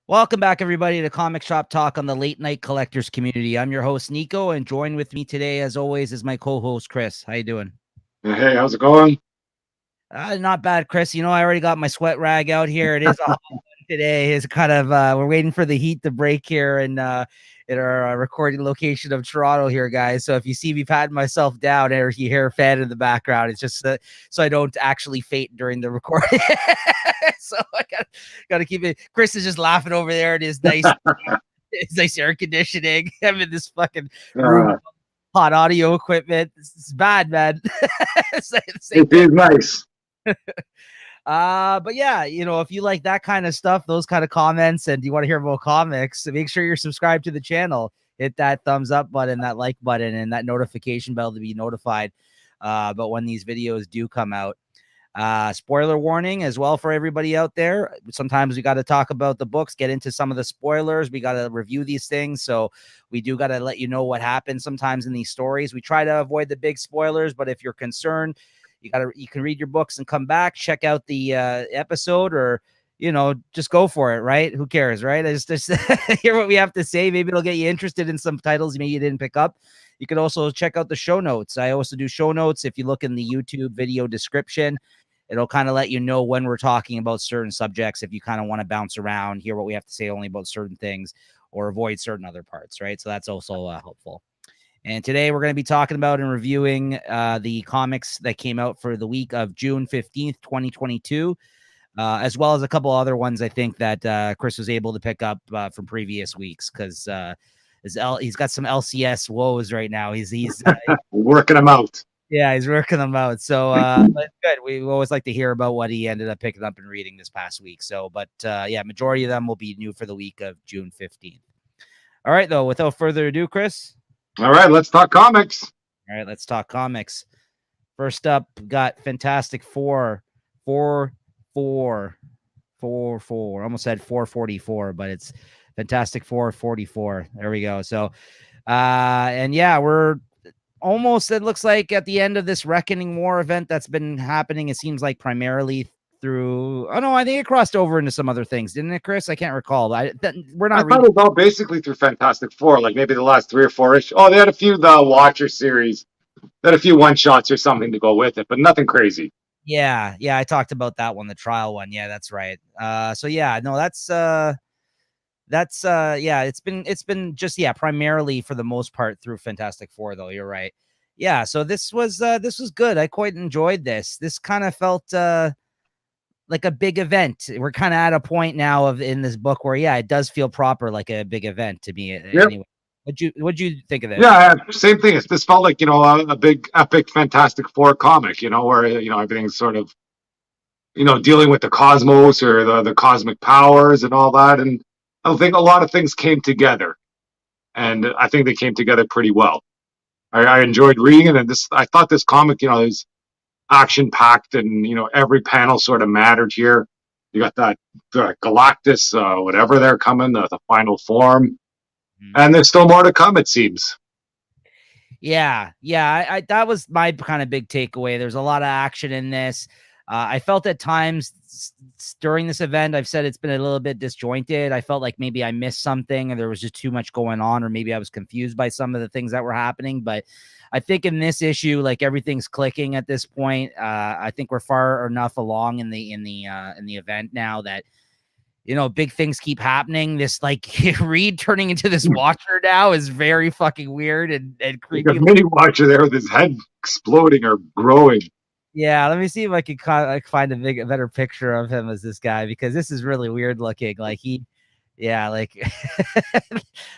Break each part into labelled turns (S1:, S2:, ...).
S1: Welcome back, everybody, to Comic Shop Talk on the Late Night Collectors community. I'm your host, Nico, and joined with me today, as always, is my co-host, Chris. How you doing?
S2: Hey, how's it going?
S1: Not bad, Chris. I already got my sweat rag out here. It is a hot one today. It's kind of we're waiting for the heat to break here and in our recording location of Toronto here, guys. So if you see me patting myself down or you hear a fan in the background, it's just so I don't actually faint during the recording. So I gotta keep it. Chris is just laughing over there. It is nice. It's nice air conditioning. I'm in this fucking room,
S2: Uh,
S1: hot audio equipment. It's bad, man.
S2: it is nice.
S1: But yeah, if you like that kind of stuff, those kind of comments, and you want to hear about comics, make sure you're subscribed to the channel. Hit that thumbs up button, that like button, and that notification bell to be notified about when these videos do come out. Spoiler warning as well for everybody out there. Sometimes we got to talk about the books, get into some of the spoilers. We got to review these things. So we do got to let you know what happens sometimes in these stories. We try to avoid the big spoilers, but if you're concerned, you can read your books and come back, check out the episode, or just go for it, right? Who cares, right? I just hear what we have to say. Maybe it'll get you interested in some titles maybe you didn't pick up. You could also check out the show notes. I also do show notes. If you look in the YouTube video description, it'll kind of let you know when we're talking about certain subjects. If you kind of want to bounce around, hear what we have to say only about certain things, or avoid certain other parts, right? So that's also helpful. And today we're going to be talking about and reviewing the comics that came out for the week of June 15th, 2022, as well as a couple other ones I think that Chris was able to pick up from previous weeks because he's got some LCS woes right now. He's
S2: Working them out.
S1: yeah, he's working them out. So but good. We always like to hear about what he ended up picking up and reading this past week. So, but yeah, majority of them will be new for the week of June 15th. All right, though, without further ado, Chris.
S2: All right, let's talk comics.
S1: All right, let's talk comics. First up, got Fantastic Four, 444. Almost said 444, but it's Fantastic Four 44. There we go. So, and yeah, we're almost, it looks like, at the end of this Reckoning War event that's been happening. It seems like primarily through, oh no, I think it crossed over into some other things, didn't it, Chris? I can't recall. We're
S2: I
S1: not
S2: thought
S1: reading.
S2: it was all basically through Fantastic Four, like maybe the last 3 or 4 issues. Oh, they had a few the Watcher series. They had a few one shots or something to go with it, but nothing crazy.
S1: Yeah, I talked about that one, the trial one. Yeah, that's right. So yeah, no, that's yeah, it's been just, yeah, primarily for the most part through Fantastic Four, though. You're right. Yeah, so this was good. I quite enjoyed this. This kind of felt like a big event. We're kind of at a point now in this book where, yeah, it does feel proper, like a big event to me.
S2: Yep.
S1: Anyway, what'd you think of this?
S2: Yeah, same thing. This felt like, a big epic Fantastic Four comic, where, everything's sort of, dealing with the cosmos or the cosmic powers and all that. And I think a lot of things came together. And I think they came together pretty well. I enjoyed reading it, and I thought this comic, is action packed, and every panel sort of mattered here. You got that Galactus, whatever they're coming, the final form, and there's still more to come, it seems.
S1: Yeah, I that was my kind of big takeaway. There's a lot of action in this. I felt at times during this event, I've said it's been a little bit disjointed. I felt like maybe I missed something and there was just too much going on, or maybe I was confused by some of the things that were happening. But I think in this issue, like, everything's clicking at this point. I think we're far enough along in the event now that, big things keep happening. This, like, Reed turning into this Watcher now is very fucking weird and creepy.
S2: Like a mini Watcher there with his head exploding or growing.
S1: Yeah, let me see if I can find a better picture of him as this guy, because this is really weird looking. Like,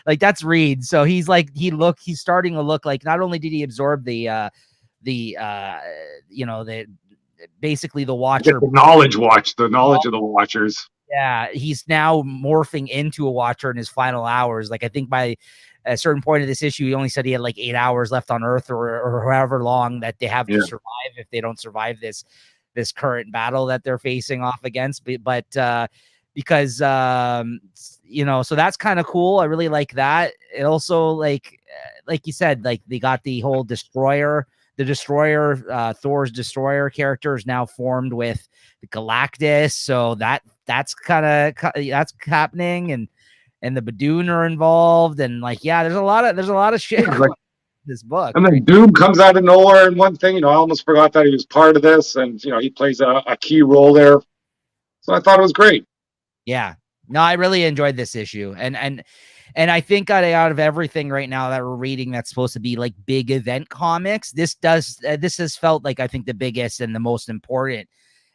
S1: like that's Reed. So he's starting to look like, not only did he absorb the basically the Watcher,
S2: the knowledge of the Watchers.
S1: Yeah, he's now morphing into a Watcher in his final hours. Like, I think by a certain point of this issue, he only said he had like 8 hours left on Earth, or however long that they have to survive if they don't survive this current battle that they're facing off against. But because so that's kind of cool. I really like that. It also, like you said, like, they got the whole Destroyer. The Destroyer, Thor's Destroyer character, is now formed with the Galactus, so that that's that's happening, and the Badoon are involved, and like, yeah, there's a lot of shit
S2: Yeah, like,
S1: in this book,
S2: and then
S1: right?
S2: Doom comes out of nowhere, and one thing, I almost forgot that he was part of this, and he plays a key role there. So I thought it was great.
S1: Yeah. No, I really enjoyed this issue. And I think out of everything right now that we're reading that's supposed to be like big event comics, this has felt like, I think, the biggest and the most important.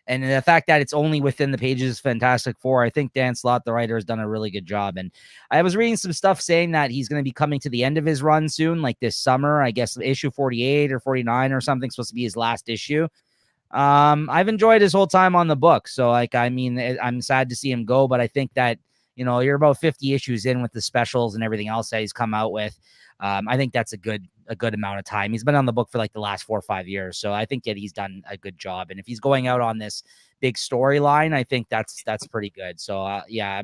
S1: And the fact that it's only within the pages of Fantastic Four, I think Dan Slott, the writer, has done a really good job. And I was reading some stuff saying that he's going to be coming to the end of his run soon, like this summer. I guess issue 48 or 49 or something supposed to be his last issue. I've enjoyed his whole time on the book. So, like, I mean, I'm sad to see him go, but I think that, you're about 50 issues in with the specials and everything else that he's come out with. I think that's a good amount of time. He's been on the book for like the last 4 or 5 years. So I think that he's done a good job. And if he's going out on this big storyline, I think that's pretty good. So, yeah,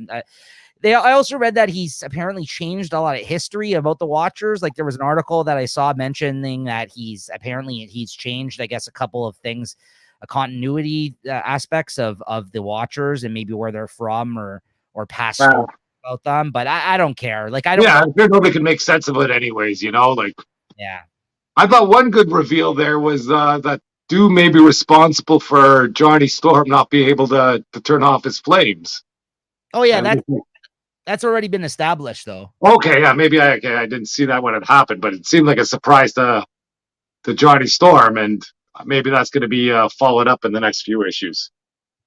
S1: I also read that he's apparently changed a lot of history about the Watchers. Like, there was an article that I saw mentioning that he's changed, I guess, a couple of things, continuity aspects of the Watchers and maybe where they're from or past stories about them. But I don't care. Like, I don't know.
S2: I'm sure nobody can make sense of it anyways, like.
S1: Yeah.
S2: I thought one good reveal there was that Doom may be responsible for Johnny Storm not being able to turn off his flames.
S1: Oh yeah, that's already been established, though.
S2: Okay, yeah, maybe I didn't see that when it happened, but it seemed like a surprise to Johnny Storm, and maybe that's going to be followed up in the next few issues.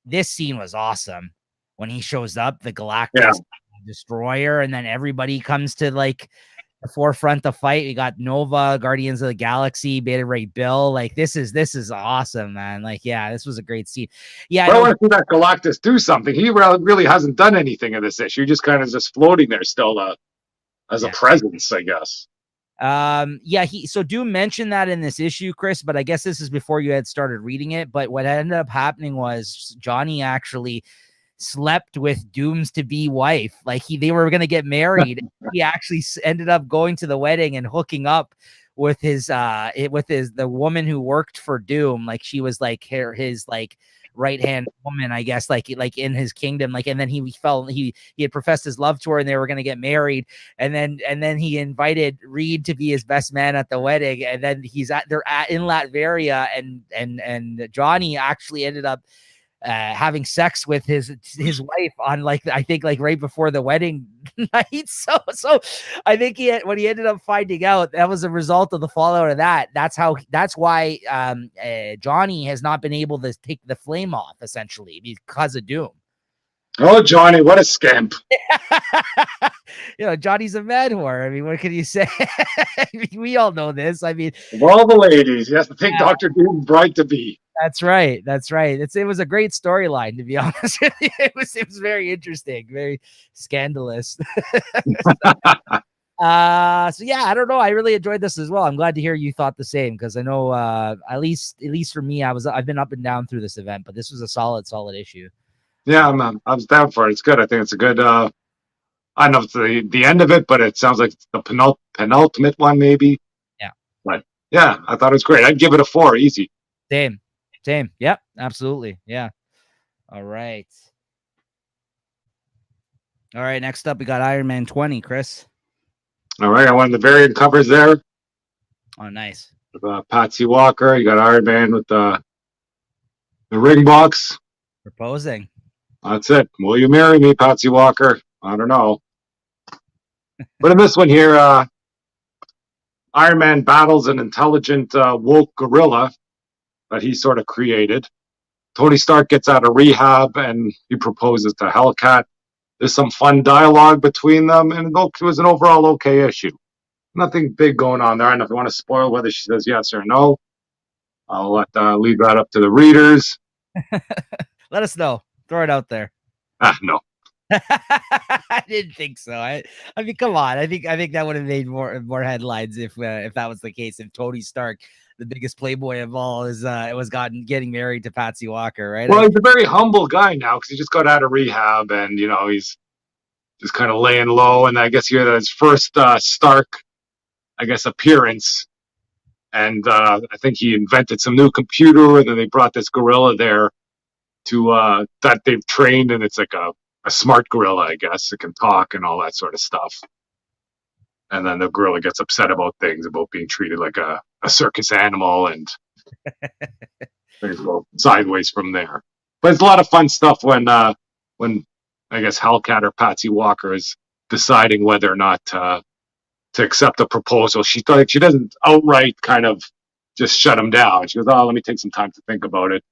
S1: This scene was awesome when he shows up, the Galactus destroyer, and then everybody comes to like the forefront to fight. We got Nova, Guardians of the Galaxy, Beta Ray Bill. Like, this is awesome, man. Like, yeah, this was a great scene. Yeah,
S2: I want to see that Galactus do something. He really hasn't done anything in this issue. Just kind of just floating there still as a presence, I guess.
S1: So Doom mentioned that in this issue, Chris, but I guess this is before you had started reading it. But what ended up happening was Johnny actually slept with Doom's to be wife. Like, they were going to get married. He actually ended up going to the wedding and hooking up with the woman who worked for Doom. Like, she was like his like right hand woman, I guess, like in his kingdom. Like, and then he had professed his love to her, and they were going to get married. And then he invited Reed to be his best man at the wedding. And then they're in Latveria, and Johnny actually ended up having sex with his wife on, like, I think, like right before the wedding night. So I think when he ended up finding out, that was a result of the fallout of that. That's why Johnny has not been able to take the flame off, essentially, because of Doom.
S2: Oh, Johnny, what a scamp.
S1: Johnny's a mad whore. I mean, what can you say? I mean, we all know this. I mean,
S2: of all the ladies, he has to take Dr. Doom's bride to be.
S1: That's right. It was a great storyline, to be honest with you. It was very interesting, very scandalous. So yeah, I don't know. I really enjoyed this as well. I'm glad to hear you thought the same, because I know at least for me, I've been up and down through this event, but this was a solid issue.
S2: Yeah, I was down for it. It's good. I think it's a good. I don't know if it's the end of it, but it sounds like it's the penultimate one, maybe.
S1: Yeah.
S2: But yeah, I thought it was great. I'd give it a 4, easy.
S1: Same. Yep, absolutely. Yeah. All right. Next up, we got Iron Man 20, Chris.
S2: All right, I wanted the variant covers there.
S1: Oh, nice.
S2: With, Patsy Walker. You got Iron Man with the ring box.
S1: Proposing.
S2: That's it. Will you marry me, Patsy Walker? I don't know. But in this one here, Iron Man battles an intelligent, woke gorilla that he sort of created. Tony Stark gets out of rehab and he proposes to Hellcat. There's some fun dialogue between them, and it was an overall okay issue. Nothing big going on there. I don't know if you want to spoil whether she says yes or no. I'll leave that up to the readers.
S1: Let us know. Throw it out there.
S2: No.
S1: I didn't think so. I mean, come on. I think that would have made more headlines if that was the case. If Tony Stark, the biggest playboy of all, was getting married to Patsy Walker, right?
S2: Well, he's a very humble guy now because he just got out of rehab, and he's just kind of laying low. And I guess he had his first Stark, I guess, appearance. And I think he invented some new computer, and then they brought this gorilla there. that they've trained, and it's like a smart gorilla, I guess. It can talk and all that sort of stuff. And then the gorilla gets upset about things, about being treated like a circus animal, and things go sideways from there. But it's a lot of fun stuff when I guess Hellcat or Patsy Walker is deciding whether or not to accept the proposal. She doesn't outright kind of just shut him down. She goes, "Oh, let me take some time to think about it."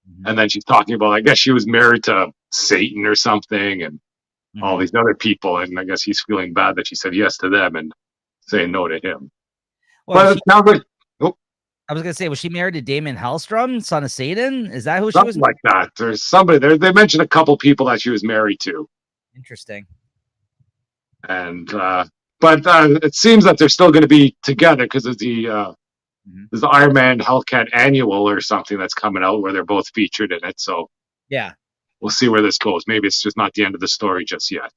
S1: Mm-hmm.
S2: And then she's talking about, I guess she was married to Satan or something, and all these other people, and I guess he's feeling bad that she said yes to them and saying no to him.
S1: Well,
S2: But it sounds like
S1: I was gonna say, was she married to Damon Hellstrom, son of Satan? Is that who she
S2: something
S1: was?
S2: like that. There's somebody there. They mentioned a couple people that she was married to,
S1: Interesting.
S2: and but it seems that they're still going to be together because of there's the Iron Man Hellcat annual or something that's coming out where they're both featured in it. So
S1: yeah,
S2: we'll see where this goes. Maybe it's just not the end of the story just yet.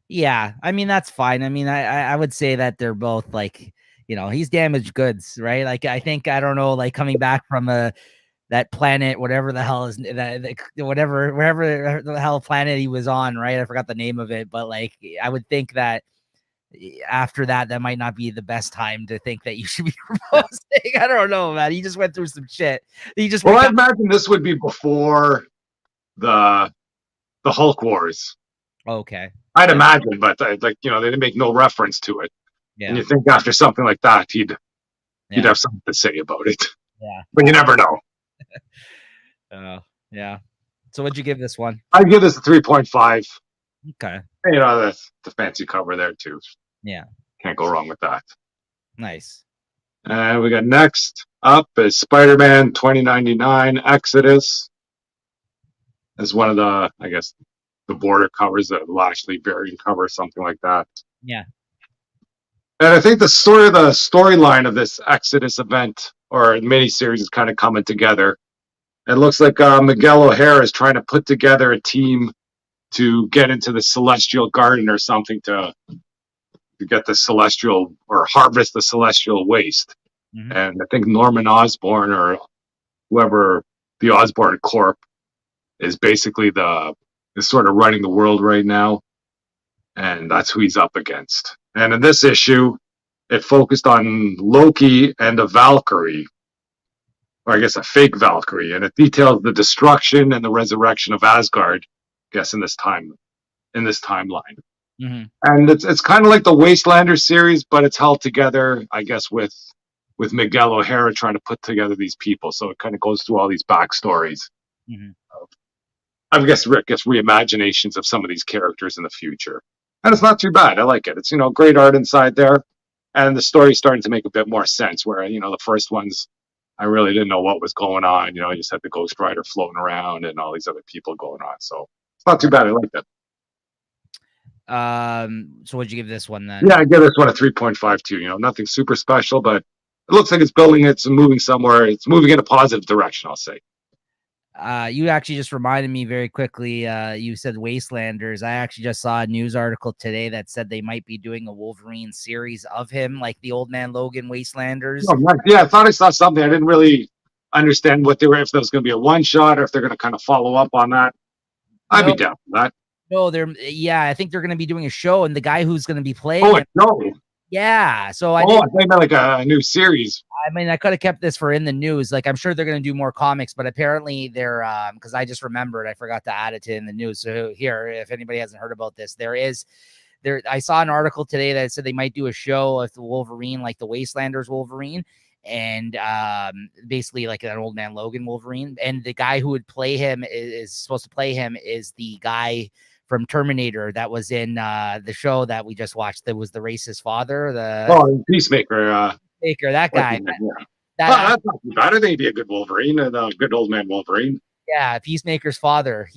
S1: Yeah, I mean that's fine. I mean, I would say that they're both like, he's damaged goods, right? Like I think I don't know, like coming back from that planet, whatever the hell is that, whatever wherever the hell planet he was on, right? I forgot the name of it, but like I would think that after that might not be the best time to think that you should be proposing. I don't know, man. He just went through some shit.
S2: Well, I imagine this would be before the Hulk Wars.
S1: Okay.
S2: I'd imagine, but they didn't make no reference to it.
S1: Yeah.
S2: And you think after something like that, he'd have something to say about it.
S1: Yeah.
S2: But you never know.
S1: Yeah. So what'd you give this one?
S2: I'd give this a 3.5.
S1: Okay.
S2: That's the fancy cover there too.
S1: Yeah.
S2: Can't go wrong with that.
S1: Nice.
S2: And we got next up is Spider-Man 2099 Exodus. As one of the, I guess, the border covers, the Lashley variant cover, something like that.
S1: Yeah.
S2: And I think the storyline of this Exodus event or miniseries is kind of coming together. It looks like Miguel O'Hara is trying to put together a team to get into the Celestial Garden or something to get the Celestial or harvest the Celestial waste.
S1: Mm-hmm.
S2: And I think Norman Osborn or whoever the Osborn Corp is basically is sort of running the world right now. And that's who he's up against. And in this issue, it focused on Loki and a Valkyrie, or I guess a fake Valkyrie, and it details the destruction and the resurrection of Asgard, I guess in this timeline.
S1: Mm-hmm.
S2: And it's kind of like the Wastelander series, but it's held together, I guess, with Miguel O'Hara trying to put together these people. So it kind of goes through all these backstories.
S1: Mm-hmm.
S2: I guess reimaginations of some of these characters in the future. And it's not too bad. I like it. It's, great art inside there. And the story's starting to make a bit more sense where, the first ones, I really didn't know what was going on. You just had the Ghost Rider floating around and all these other people going on. So it's not too bad. I like that.
S1: So what'd you give this one then?
S2: Yeah, I give this one a 3.52. Nothing super special, but it looks like it's building. It's moving somewhere. It's moving in a positive direction, I'll say.
S1: You actually just reminded me very quickly. You said Wastelanders. I actually just saw a news article today that said they might be doing a Wolverine series of him, like the Old Man Logan Wastelanders.
S2: Oh, yeah, I thought I saw something. I didn't really understand what they were, if there was going to be a one shot or if they're going to kind of follow up on that. I'd be down for that.
S1: No, I think they're going to be doing a show, and the guy who's going to be playing.
S2: Oh, no.
S1: Yeah. So
S2: I think like a new series.
S1: I mean, I could have kept this for in the news. Like, I'm sure they're going to do more comics, but apparently they're, because I just remembered, I forgot to add it to in the news. So here, if anybody hasn't heard about this, I saw an article today that said they might do a show of the Wolverine, like the Wastelanders Wolverine, and basically like an Old Man Logan Wolverine. And the guy who would play him is supposed to play him is the guy from Terminator that was in the show that we just watched. That was the racist father,
S2: Peacemaker.
S1: Baker, that guy.
S2: Yeah. That's not too bad. I think he'd be a good Wolverine, a good Old Man Wolverine.
S1: Yeah, Peacemaker's father.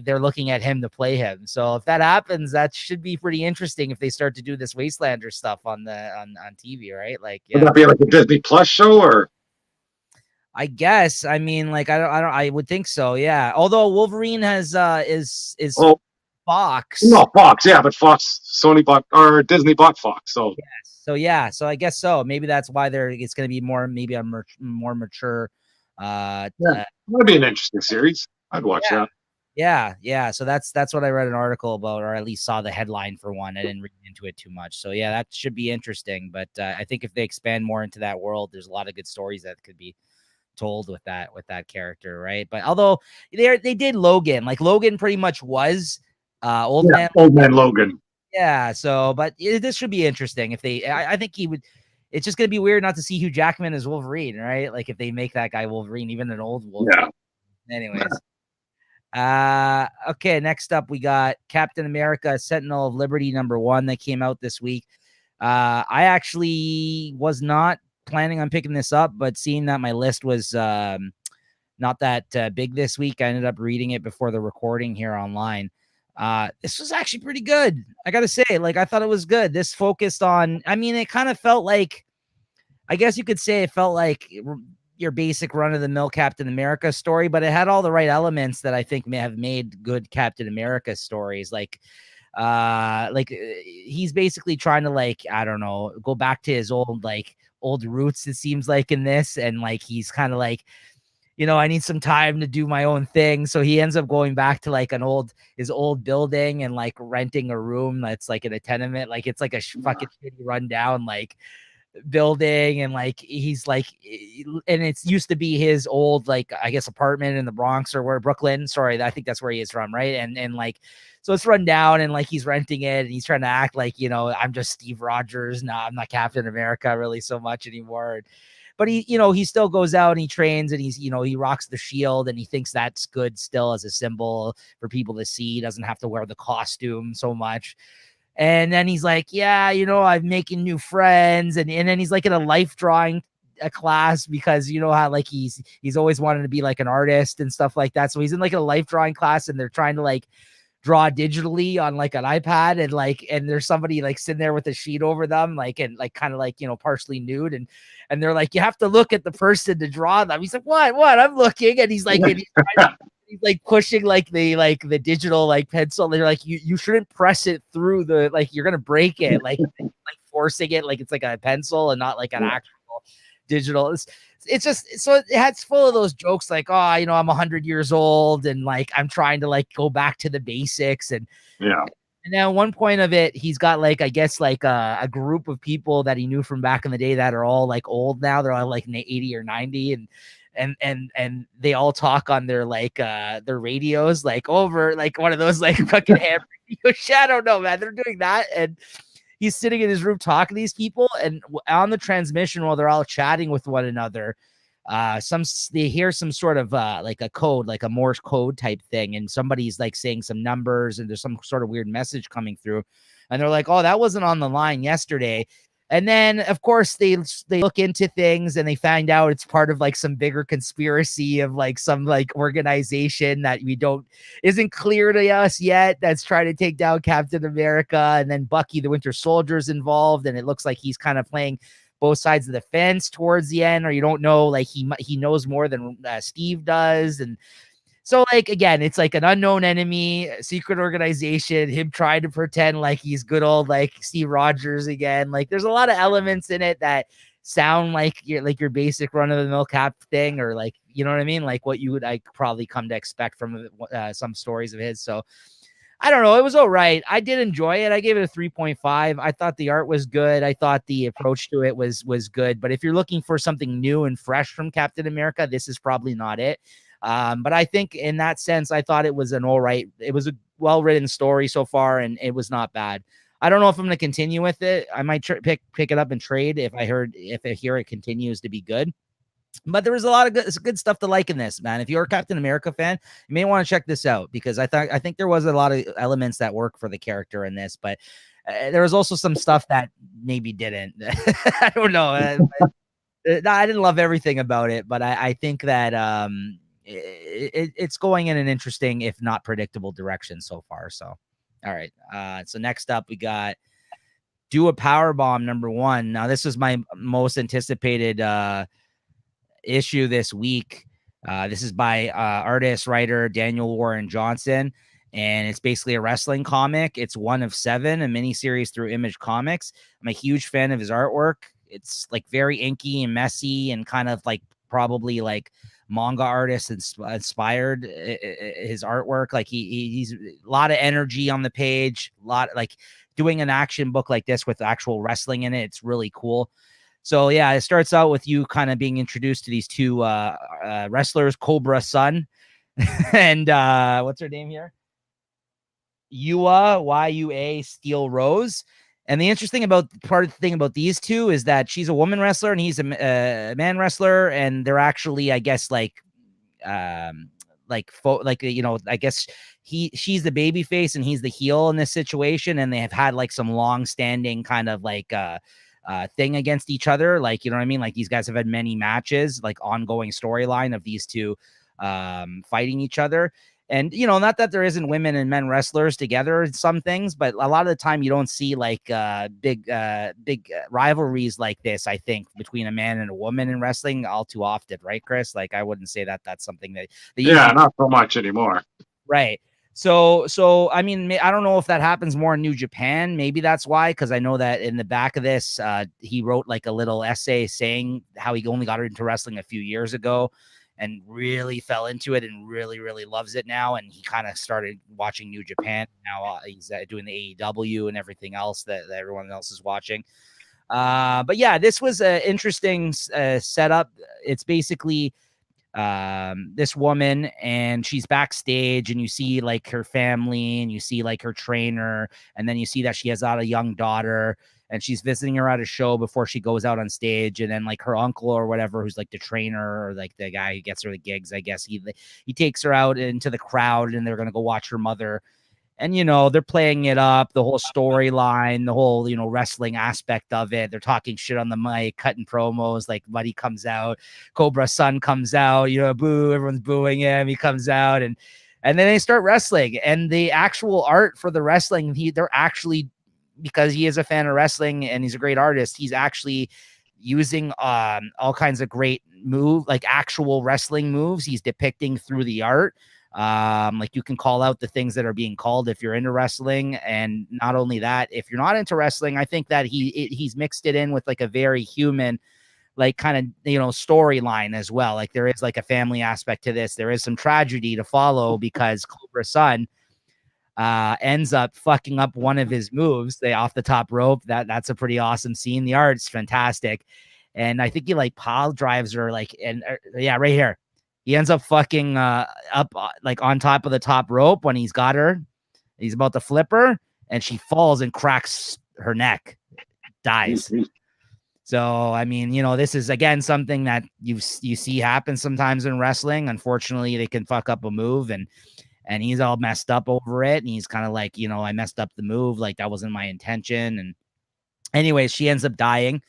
S1: They're looking at him to play him. So if that happens, that should be pretty interesting if they start to do this Wastelander stuff on TV, right? Like, yeah.
S2: Would that be like a Disney Plus show or?
S1: I guess. I mean, like, I would think so. Yeah. Although Wolverine is Fox.
S2: No, Fox. Yeah, but Fox, Sony bought or Disney bought Fox. So
S1: yes. So I guess so. Maybe that's why it's going to be more, maybe a more mature
S2: Yeah, that'd be an interesting series. I'd watch that.
S1: Yeah. So that's what I read an article about, or at least saw the headline for one. I didn't read into it too much. So yeah, that should be interesting. But I think if they expand more into that world, there's a lot of good stories that could be told with that character, right? But although they did Logan, like Logan pretty much was old man.
S2: Old man Logan.
S1: Yeah. So, but this should be interesting if they. I think he would. It's just gonna be weird not to see Hugh Jackman as Wolverine, right? Like if they make that guy Wolverine, even an old Wolverine. Yeah. Anyways. Okay, next up we got Captain America Sentinel of Liberty #1 that came out this week. I actually was not planning on picking this up, but seeing that my list was not that big this week, I ended up reading it before the recording here online. This was actually pretty good. I gotta say, like, I thought it was good. This focused on, I mean, it kind of felt like, I guess you could say it felt like your basic run of the mill Captain America story, but it had all the right elements that I think may have made good Captain America stories. He's basically trying to, like, I don't know, go back to his old roots, it seems like, in this. And like, he's kind of like, I need some time to do my own thing. So he ends up going back to like his old building and like renting a room that's like in a tenement. Like it's like a fucking shitty rundown, like building, and like he's like, and it's used to be his old, like, I guess, apartment in the Bronx, or where Brooklyn, sorry, I think that's where he is from, right? And like, so it's run down, and like he's renting it, and he's trying to act like, I'm just Steve Rogers. No, I'm not Captain America really so much anymore. But he still goes out and he trains, and he rocks the shield, and he thinks that's good still as a symbol for people to see. He doesn't have to wear the costume so much. And then he's like, yeah, I'm making new friends. And then he's like in a life drawing class, because how like he's always wanted to be like an artist and stuff like that. So he's in like a life drawing class, and they're trying to like draw digitally on like an iPad, and there's somebody like sitting there with a sheet over them, like, and like kind of like, partially nude, and they're like, you have to look at the person to draw them. He's like, what? I'm looking. And he's like, he's like pushing like the digital like pencil. They're like, you shouldn't press it through the, like, you're gonna break it, like forcing it like it's like a pencil and not like an actual digital. It's just, so it's full of those jokes like, oh, I'm 100 years old, and like I'm trying to like go back to the basics. And then at one point of it, he's got like, I guess, like a group of people that he knew from back in the day that are all like old now. They're all like 80 or 90, and they all talk on their like their radios, like over like one of those like fucking ham radio. I don't know, man. They're doing that, and he's sitting in his room talking to these people, and on the transmission, while they're all chatting with one another, they hear some sort of like a code, like a Morse code type thing, and somebody's like saying some numbers, and there's some sort of weird message coming through, and they're like, oh, that wasn't on the line yesterday. And then, of course, they look into things, and they find out it's part of like some bigger conspiracy of like some like organization that isn't clear to us yet, that's trying to take down Captain America. And then Bucky the Winter Soldier is involved, and it looks like he's kind of playing both sides of the fence towards the end, or you don't know, like he knows more than Steve does. And so, like, again, it's like an unknown enemy, secret organization, him trying to pretend like he's good old, like, Steve Rogers again. Like, there's a lot of elements in it that sound like your basic run-of-the-mill Cap thing, or like, you know what I mean? Like what you would like probably come to expect from some stories of his. So, I don't know. It was all right. I did enjoy it. I gave it a 3.5. I thought the art was good. I thought the approach to it was good. But if you're looking for something new and fresh from Captain America, this is probably not it. But I think in that sense, I thought it was it was a well-written story so far, and it was not bad. I don't know if I'm going to continue with it. I might pick it up and trade if I hear it continues to be good. But there was a lot of good stuff to like in this, man. If you're a Captain America fan, you may want to check this out, because I think there was a lot of elements that work for the character in this, but there was also some stuff that maybe didn't. I don't know. I didn't love everything about it, but I think that it's going in an interesting, if not predictable, direction so far. So, all right. So next up, we got Do a Power Bomb #1. Now, this was my most anticipated issue this week. This is by artist, writer Daniel Warren Johnson, and it's basically a wrestling comic. It's 1 of 7, a miniseries through Image Comics. I'm a huge fan of his artwork. It's like very inky and messy, and kind of like probably like manga artist inspired his artwork. Like he's a lot of energy on the page, a lot like doing an action book like this with actual wrestling in it. It's really cool. So yeah, it starts out with you kind of being introduced to these two wrestlers, Cobra Sun and what's her name here? Yua Steel Rose. And the interesting about part of the thing about these two is that she's a woman wrestler and he's a man wrestler, and they're actually, I guess, like you know, I guess she's the baby face and he's the heel in this situation, and they have had like some long standing kind of like thing against each other, like, you know what I mean, like these guys have had many matches, like ongoing storyline of these two fighting each other. And, you know, not that there isn't women and men wrestlers together in some things, but a lot of the time you don't see like big rivalries like this, I think, between a man and a woman in wrestling all too often. Right, Chris? Like, I wouldn't say that that's something that
S2: yeah, not so much anymore.
S1: Right. So I mean, I don't know if that happens more in New Japan. Maybe that's why, because I know that in the back of this, he wrote like a little essay saying how he only got into wrestling a few years ago and really fell into it and really, really loves it now. And he kind of started watching New Japan. Now he's doing the AEW and everything else that everyone else is watching. But yeah, this was an interesting setup. It's basically this woman, and she's backstage, and you see like her family, and you see like her trainer, and then you see that she has a young daughter, and she's visiting her at a show before she goes out on stage. And then like her uncle or whatever, who's like the trainer or like the guy who gets her the gigs, I guess he takes her out into the crowd, and they're gonna go watch her mother. And, you know, they're playing it up, the whole storyline, the whole, you know, wrestling aspect of it. They're talking shit on the mic, cutting promos, like Buddy comes out, Cobra Sun comes out, you know, boo, everyone's booing him. He comes out, and then they start wrestling. And the actual art for the wrestling, they're actually, because he is a fan of wrestling and he's a great artist, he's actually using all kinds of great like actual wrestling moves he's depicting through the art. Like you can call out the things that are being called if you're into wrestling. And not only that, if you're not into wrestling, I think that he's mixed it in with like a very human, like kind of, you know, storyline as well. Like there is like a family aspect to this. There is some tragedy to follow because Cobra Sun ends up fucking up one of his moves, they off the top rope. That's a pretty awesome scene. The art's fantastic. And I think he like pile drives her, like, and yeah, right here. He ends up fucking up like on top of the top rope when he's got her. He's about to flip her, and she falls and cracks her neck, dies. So, I mean, you know, this is, again, something that you see happen sometimes in wrestling. Unfortunately, they can fuck up a move, and he's all messed up over it. And he's kind of like, you know, I messed up the move. Like, that wasn't my intention. And anyways, she ends up dying.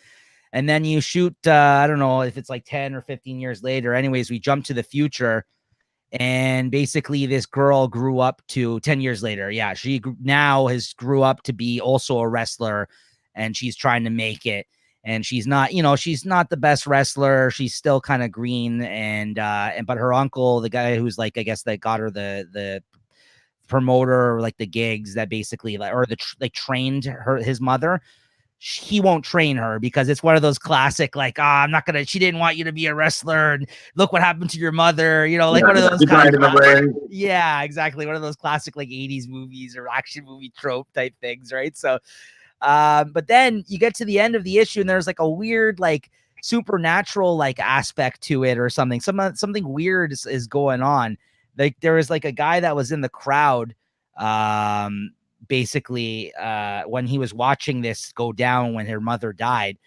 S1: And then you shoot, I don't know if it's like 10 or 15 years later. Anyways, we jump to the future. And basically, this girl grew up to 10 years later. Yeah, she now grew up to be also a wrestler, and she's trying to make it. And she's not, you know, she's not the best wrestler. She's still kind of green. But her uncle, the guy who's like, I guess that got her the promoter, or like the gigs that basically, like, or like trained his mother. He won't train her because it's one of those classic, like, I'm not gonna, she didn't want you to be a wrestler, and look what happened to your mother, you know, like one of those kind of, yeah, exactly, one of those classic like 80s movies or action movie trope type things, right? So but then you get to the end of the issue, and there's like a weird like supernatural like aspect to it, or something weird is going on. Like there was like a guy that was in the crowd basically when he was watching this go down when her mother died,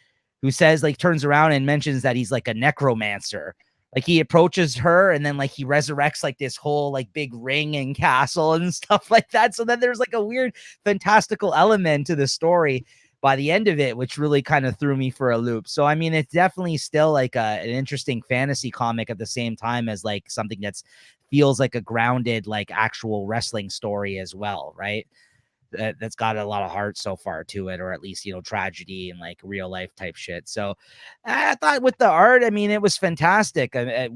S1: who says, like, turns around and mentions that he's like a necromancer. Like he approaches her, and then like he resurrects like this whole like big ring and castle and stuff like that. So then there's like a weird fantastical element to the story by the end of it, which really kind of threw me for a loop. So I mean, it's definitely still like an interesting fantasy comic at the same time as like something that's feels like a grounded like actual wrestling story as well, right? That's got a lot of heart so far to it, or at least, you know, tragedy and like real life type shit. So I thought with the art, I mean, it was fantastic.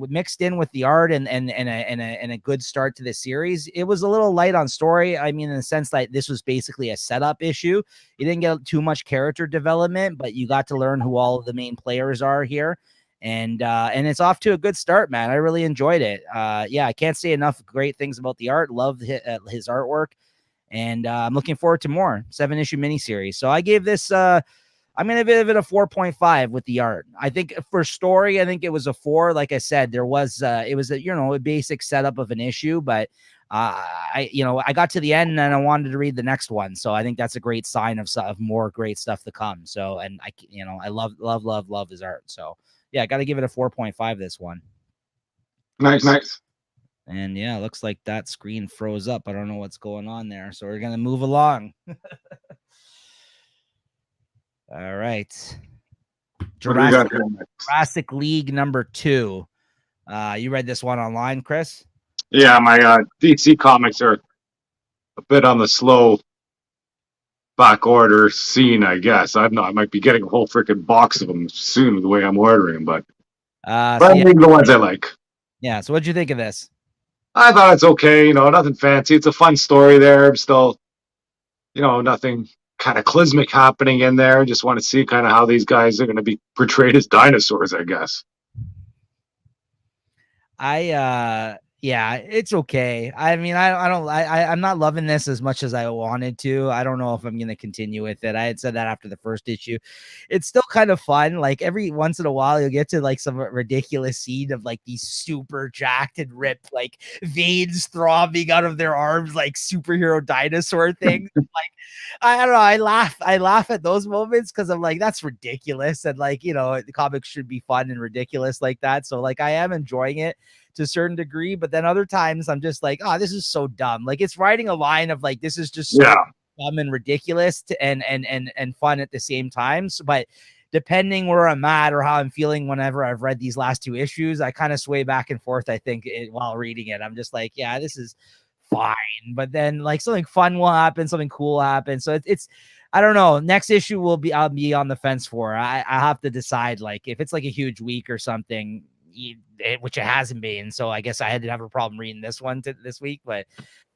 S1: Mixed in with the art and a good start to the series. It was a little light on story. I mean, in the sense that this was basically a setup issue. You didn't get too much character development, but you got to learn who all of the main players are here. and it's off to a good start, man. I really enjoyed it. Yeah, I can't say enough great things about the art. Love his artwork, and I'm looking forward to more 7-issue miniseries. So I gave this. I'm going to give it a 4.5 with the art. I think for story, I think it was a 4. Like I said, there was it was a basic setup of an issue, but I got to the end and I wanted to read the next one. So I think that's a great sign of more great stuff to come. So, and I love his art. So yeah, I got to give it a 4.5 this one.
S2: Nice.
S1: And yeah, looks like that screen froze up. I don't know what's going on there. So we're going to move along. All right. Jurassic League number 2. You read this one online, Chris?
S2: Yeah, my DC comics are a bit on the slow back order scene, I guess. I might be getting a whole freaking box of them soon the way I'm ordering them, but the ones I like.
S1: Yeah, so what'd you think of this?
S2: I thought it's okay, nothing fancy. It's a fun story there. Still, nothing cataclysmic happening in there. Just want to see kind of how these guys are going to be portrayed as dinosaurs, I guess.
S1: Yeah, it's okay. I mean, I'm not loving this as much as I wanted to. I don't know if I'm going to continue with it. I had said that after the first issue. It's still kind of fun. Like every once in a while, you'll get to like some ridiculous scene of like these super jacked and ripped, like veins throbbing out of their arms, like superhero dinosaur things. Like, I don't know. I laugh at those moments because I'm like, that's ridiculous. And like, the comics should be fun and ridiculous like that. So like, I am enjoying it to a certain degree, but then other times I'm just like, oh, this is so dumb. Like it's riding a line of like, this is just so dumb and ridiculous and fun at the same time. So, but depending where I'm at or how I'm feeling whenever I've read these last 2 issues, I kind of sway back and forth. I think while reading it, I'm just like, yeah, this is fine. But then like something fun will happen, something cool happens. So it's I don't know. Next issue I'll be on the fence for. I have to decide like if it's like a huge week or something, which it hasn't been. So I guess I had to have a problem reading this one this week, but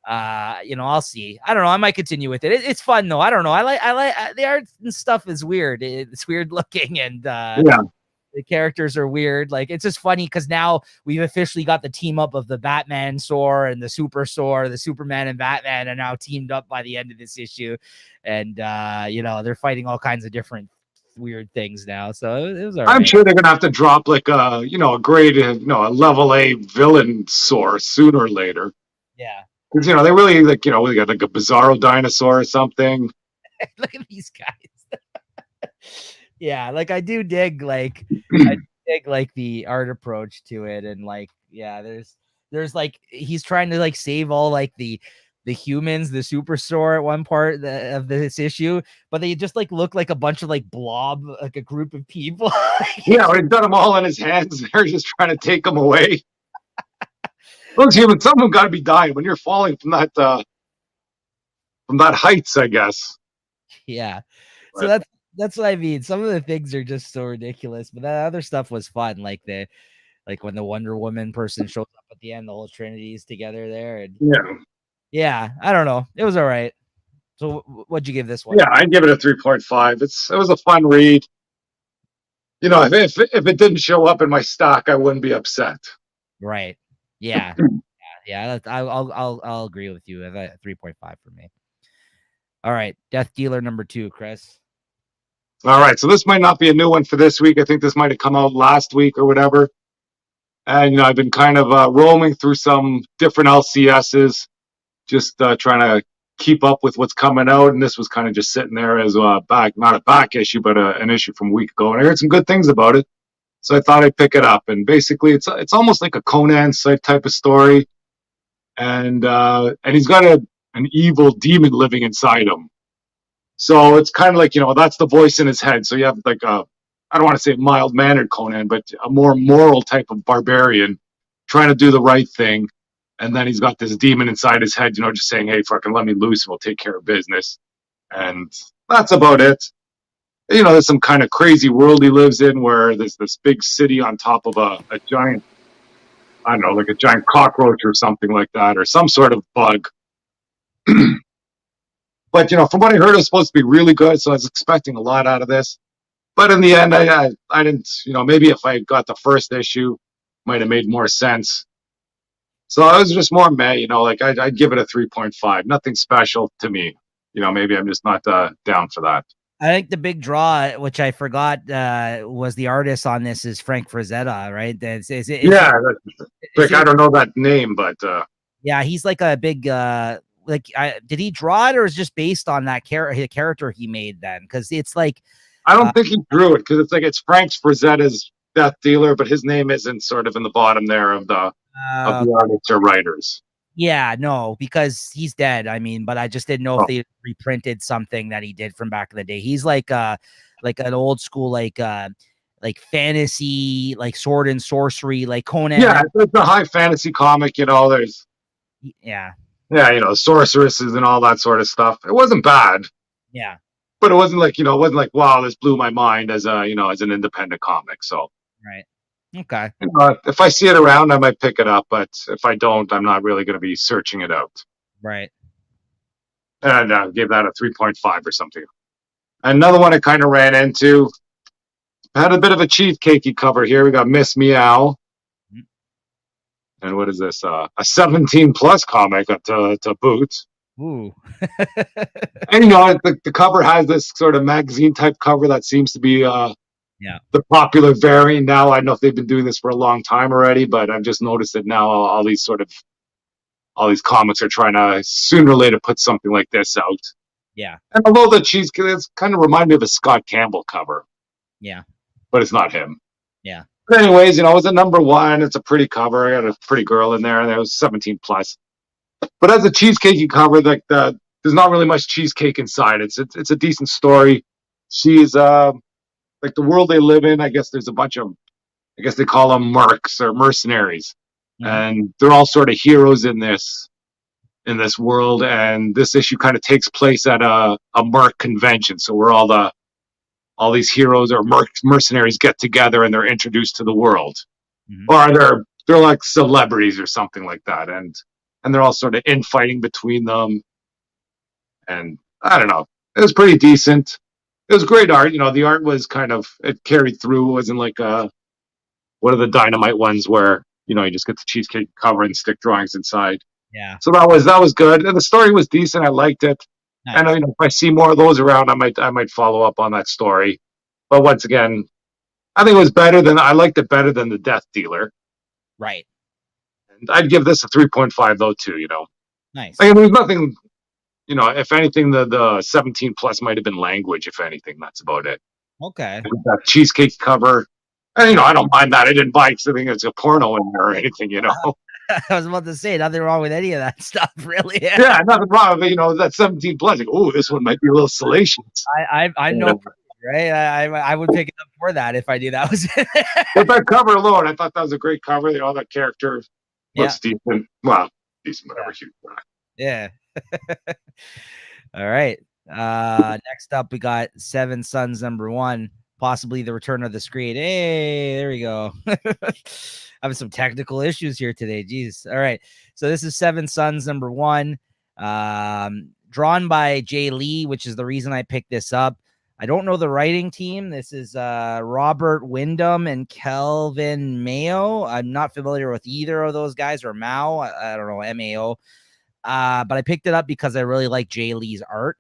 S1: I'll see. I don't know. I might continue with it. It's fun though. I don't know. I like the art and stuff is weird. It's weird looking and the characters are weird. Like it's just funny because now we've officially got the team up of the Batman Sor and the Super Sor, the Superman and Batman are now teamed up by the end of this issue, and they're fighting all kinds of different weird things now. So it was all right.
S2: I'm sure they're gonna have to drop like a grade, a level A villain source sooner or later.
S1: Yeah,
S2: because they really we got like a Bizarro dinosaur or something.
S1: Look at these guys. Yeah, like I do dig like the art approach to it, and like there's like he's trying to like save all like the humans, the super store at one part of this issue, but they just like look like a bunch of like blob, like a group of people.
S2: Yeah, he's got them all in his hands. They're just trying to take them away. Those humans, some of them got to be dying when you're falling from that heights, I guess.
S1: Yeah, so that's what I mean. Some of the things are just so ridiculous, but that other stuff was fun, like when the Wonder Woman person shows up at the end, the whole Trinity's together there, and yeah, I don't know. It was all right. So what'd you give this one?
S2: Yeah, I'd give it a 3.5. It was a fun read. If it didn't show up in my stock, I wouldn't be upset.
S1: Right. Yeah. Yeah. I'll agree with you. 3.5 for me. All right. Death Dealer number 2, Chris.
S2: All right. So this might not be a new one for this week. I think this might have come out last week or whatever. And I've been kind of roaming through some different LCSs, just trying to keep up with what's coming out. And this was kind of just sitting there as not a back issue, but an issue from a week ago. And I heard some good things about it, so I thought I'd pick it up. And basically, it's almost like a Conan type of story, and he's got an evil demon living inside him. So it's kind of like that's the voice in his head. So you have like I don't want to say mild-mannered Conan, but a more moral type of barbarian trying to do the right thing. And then he's got this demon inside his head, just saying, hey, fucking let me loose and we'll take care of business. And that's about it. There's some kind of crazy world he lives in where there's this big city on top of a giant, I don't know, like a giant cockroach or something like that, or some sort of bug. But, from what I heard, it was supposed to be really good, so I was expecting a lot out of this. But in the end, I didn't, maybe if I got the first issue, might have made more sense. So I was just more meh, like I'd give it a 3.5. Nothing special to me. Maybe I'm just not down for that.
S1: I think the big draw, which I forgot, was the artist on this is Frank Frazetta, right?
S2: Yeah,
S1: Is
S2: like I
S1: it?
S2: don't know that name, but
S1: Yeah, he's like a big did he draw it or is it just based on that character he made then? Because it's like
S2: I
S1: uh,
S2: don't think he drew it because it's Frank Frazetta's Death Dealer, but his name isn't sort of in the bottom there of
S1: uh
S2: the artists or writers.
S1: yeah, no, because he's dead. I mean, but I just didn't know if
S2: Oh.
S1: they reprinted something that he did from back in the day. He's like an old school like fantasy, like sword and sorcery, like
S2: Yeah,
S1: Conan.
S2: it's a high fantasy comic. There's
S1: Yeah,
S2: sorceresses and all that sort of stuff. It wasn't bad,
S1: yeah,
S2: but it wasn't like wow, this blew my mind as as an independent comic. So
S1: right. Okay.
S2: if I see it around, I might pick it up, but if I don't, I'm not really going to be searching it out.
S1: Right.
S2: And gave that a 3.5 or something. Another one I kind of ran into had a bit of a cheesecakey cover here. We got Miss Meow. And what is this? A 17 plus comic to boot.
S1: Ooh.
S2: And the cover has this sort of magazine type cover that seems to be
S1: Yeah.
S2: the popular variant now. I don't know if they've been doing this for a long time already, but I've just noticed that now all these comics are trying to sooner or later put something like this out.
S1: Yeah.
S2: And although the cheese, it's kind of remind me of a Scott Campbell cover.
S1: Yeah.
S2: But it's not him.
S1: Yeah.
S2: But anyways, it was a number 1. It's a pretty cover. I got a pretty girl in there, and it was 17 plus. But as a cheesecakey cover, like there's not really much cheesecake inside. It's a decent story. She's like the world they live in. I guess there's a bunch of, I guess they call them mercs or mercenaries, and they're all sort of heroes in this world. And this issue kind of takes place at a merc convention. So where all these heroes or mercenaries get together and they're introduced to the world, or they're like celebrities or something like that, and they're all sort of infighting between them. And I don't know, it was pretty decent. It was great art. The art was kind of, it carried through. It wasn't like one of the Dynamite ones where you just get the cheesecake cover and stick drawings inside.
S1: Yeah.
S2: So that was good, and the story was decent. I liked it.
S1: Nice.
S2: And if I see more of those around, I might follow up on that story. But once again, I think it was I liked it better than the Death Dealer.
S1: Right.
S2: And I'd give this a 3.5 though too.
S1: Nice.
S2: I mean, there's nothing. If anything, the 17 plus might have been language. If anything, that's about it.
S1: Okay.
S2: That cheesecake cover, and I don't mind that. I didn't buy something that's a porno in there or anything.
S1: I was about to say nothing wrong with any of that stuff, really.
S2: Yeah, nothing wrong. But that 17 plus, like, oh, this one might be a little salacious.
S1: I'm no right. I would pick it up for that if I knew that was it.
S2: But that cover alone, I thought that was a great cover. That character looks decent. Well, decent, whatever.
S1: Yeah. All right. Next up, we got Seven Sons #1, possibly the return of the screen. Hey, there we go. Having some technical issues here today. Jeez. All right. So this is Seven Sons #1, drawn by Jay Lee, which is the reason I picked this up. I don't know the writing team. This is Robert Wyndham and Kelvin Mayo. I'm not familiar with either of those guys, or Mao. I don't know, MAO. But I picked it up because I really like Jay Lee's art.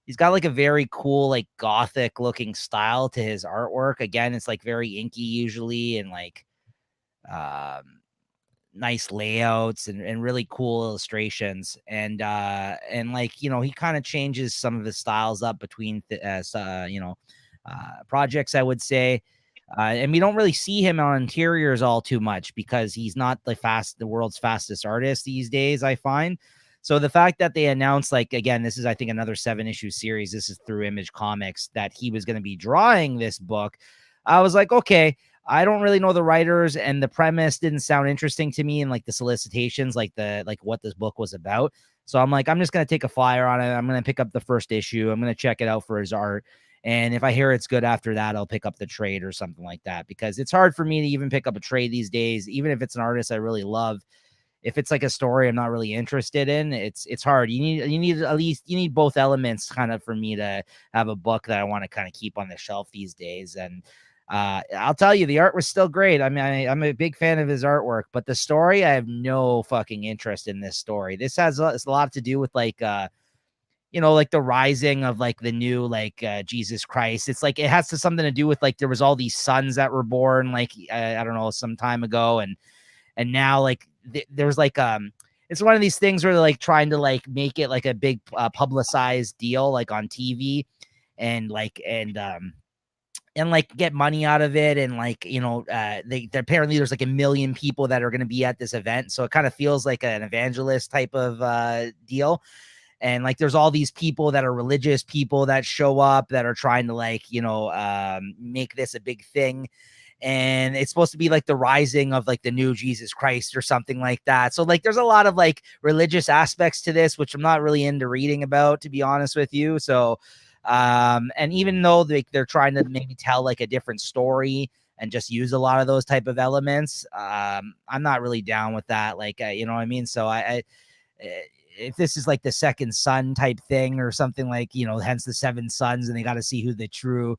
S1: He's got like a very cool, like gothic looking style to his artwork. Again, it's like very inky usually, and like nice layouts and really cool illustrations. And like, he kind of changes some of his styles up between projects, I would say. And we don't really see him on interiors all too much because he's not the world's fastest artist these days, I find. So the fact that they announced, like, again, this is, I think, another 7-issue series. This is through Image Comics, that he was going to be drawing this book. I was like, okay, I don't really know the writers, and the premise didn't sound interesting to me, and like the solicitations, like what this book was about. So I'm like, I'm just going to take a flyer on it. I'm going to pick up the first issue. I'm going to check it out for his art. And if I hear it's good after that, I'll pick up the trade or something like that, because it's hard for me to even pick up a trade these days, even if it's an artist I really love. if it's like a story I'm not really interested in, it's hard. You need at least you need both elements kind of for me to have a book that I want to kind of keep on the shelf these days. And I'll tell you, the art was still great. I mean, I'm a big fan of his artwork, but the story, I have no fucking interest in this story. This has a lot to do with like like the rising of like the new like Jesus Christ. It's like it has something to do with like there was all these sons that were born like I don't know, some time ago, and now like there's like it's one of these things where they're like trying to like make it like a big publicized deal like on TV and like and like get money out of it, and like they apparently there's like 1 million people that are going to be at this event, so it kind of feels like an evangelist type of deal. And like there's all these people that are religious people that show up that are trying to like make this a big thing, and it's supposed to be like the rising of like the new Jesus Christ or something like that. So like there's a lot of like religious aspects to this, which I'm not really into reading about, to be honest with you. So and even though they're trying to maybe tell like a different story and just use a lot of those type of elements, I'm not really down with that, like you know what I mean. So I if this is like the second son type thing or something, like hence the 7 sons, and they got to see who the true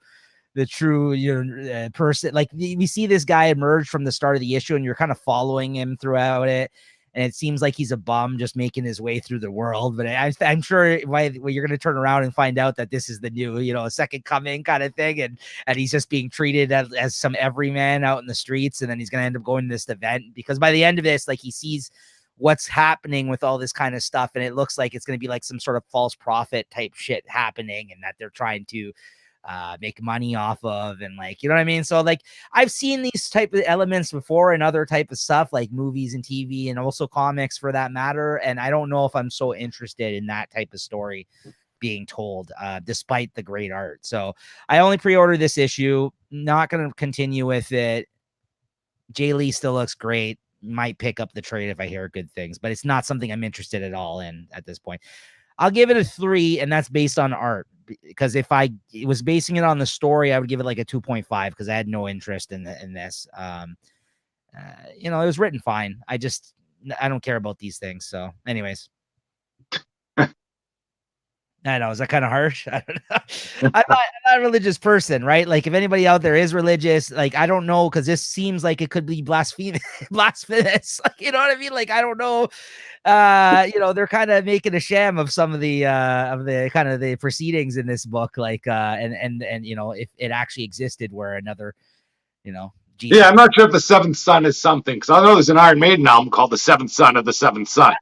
S1: person, like we see this guy emerge from the start of the issue and you're kind of following him throughout it, and it seems like he's a bum just making his way through the world. But I'm sure you're going to turn around and find out that this is the new second coming kind of thing, and he's just being treated as some everyman out in the streets, and then he's going to end up going to this event because by the end of this, like, he sees what's happening with all this kind of stuff, and it looks like it's going to be like some sort of false prophet type shit happening, and that they're trying to make money off of, and like, you know what I mean? So like I've seen these type of elements before in other type of stuff like movies and TV and also comics for that matter, and I don't know if I'm so interested in that type of story being told despite the great art. So I only pre-ordered this issue, not going to continue with it. Jay Lee still looks great, might pick up the trade if I hear good things, but it's not something I'm interested at all in at this point. I'll give it a 3, and that's based on art, because if I was basing it on the story, I would give it like a 2.5 because I had no interest in this. It was written fine. I don't care about these things. So anyways, I know, is that kind of harsh? I don't know. I'm not a religious person, right? Like if anybody out there is religious, like I don't know, because this seems like it could be blasphemous. Like, you know what I mean? Like I don't know. They're kind of making a sham of some of the kind of the proceedings in this book, like and if it actually existed where another, Jesus.
S2: Yeah, I'm not sure if the 7th son is something, because I know there's an Iron Maiden album called The 7th Son of the 7th Son.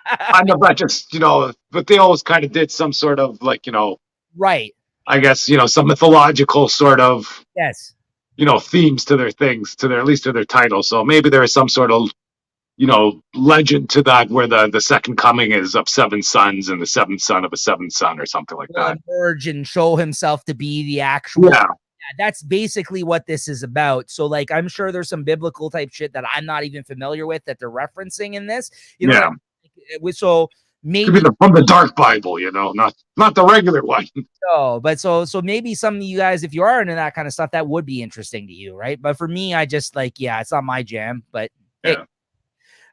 S2: I know that just, but they always kind of did some sort of like,
S1: right.
S2: I guess, some mythological sort of,
S1: yes,
S2: themes to their things, at least to their title. So maybe there is some sort of, legend to that where the second coming is of 7 sons and the 7th son of a 7th son or something like that.
S1: Emerge and show himself to be the actual.
S2: Yeah.
S1: That's basically what this is about. So like, I'm sure there's some biblical type shit that I'm not even familiar with that they're referencing in this. So maybe
S2: from the Dark Bible, not the regular one.
S1: No, but so maybe some of you guys, if you are into that kind of stuff, that would be interesting to you, right? But for me, I just like, it's not my jam. But hey,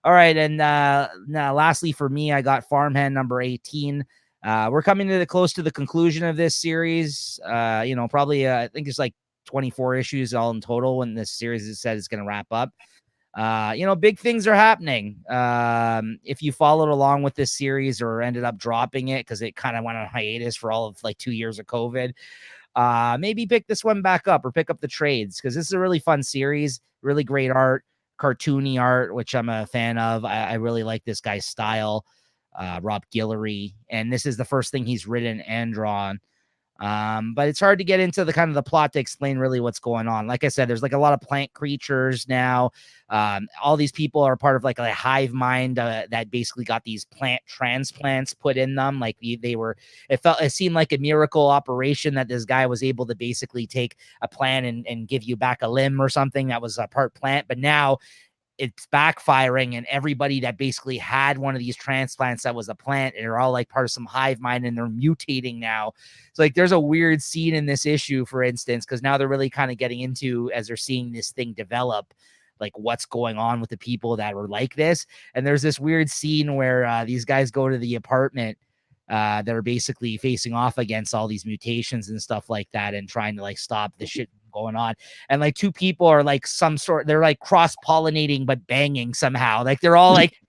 S1: all right. And now, lastly, for me, I got Farmhand number 18. We're coming to close to the conclusion of this series. Probably I think it's like 24 issues all in total when this series is said it's going to wrap up. Big things are happening. If you followed along with this series or ended up dropping it because it kind of went on hiatus for all of like 2 years of COVID, maybe pick this one back up or pick up the trades, because this is a really fun series, really great art, cartoony art, which I'm a fan of. I really like this guy's style, Rob Guillory, and this is the first thing he's written and drawn. But it's hard to get into the kind of the plot to explain really what's going on. Like I said, there's like a lot of plant creatures now. All these people are part of like a hive mind that basically got these plant transplants put in them. Like it seemed like a miracle operation that this guy was able to basically take a plant and give you back a limb or something that was a part plant. But now it's backfiring, and everybody that basically had one of these transplants that was a plant, and they're all like part of some hive mind, and they're mutating now. So like there's a weird scene in this issue, for instance, because now they're really kind of getting into, as they're seeing this thing develop, like what's going on with the people that were like this. And there's this weird scene where these guys go to the apartment that are basically facing off against all these mutations and stuff like that, and trying to like stop the shit going on. And like two people are like they're like cross-pollinating but banging somehow. Like they're all like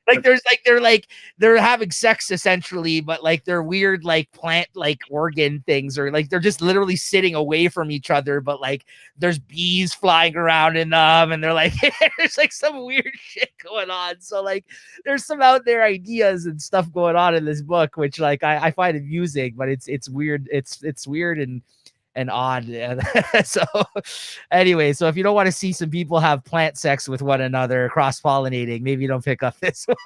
S1: they're having sex essentially, but like they're weird like plant like organ things, or like they're just literally sitting away from each other, but like there's bees flying around in them, and they're like there's like some weird shit going on. So like there's some out there ideas and stuff going on in this book, which like I find amusing, but it's weird. It's weird and odd. So anyway, so if you don't want to see some people have plant sex with one another, cross-pollinating, maybe you don't pick up this one.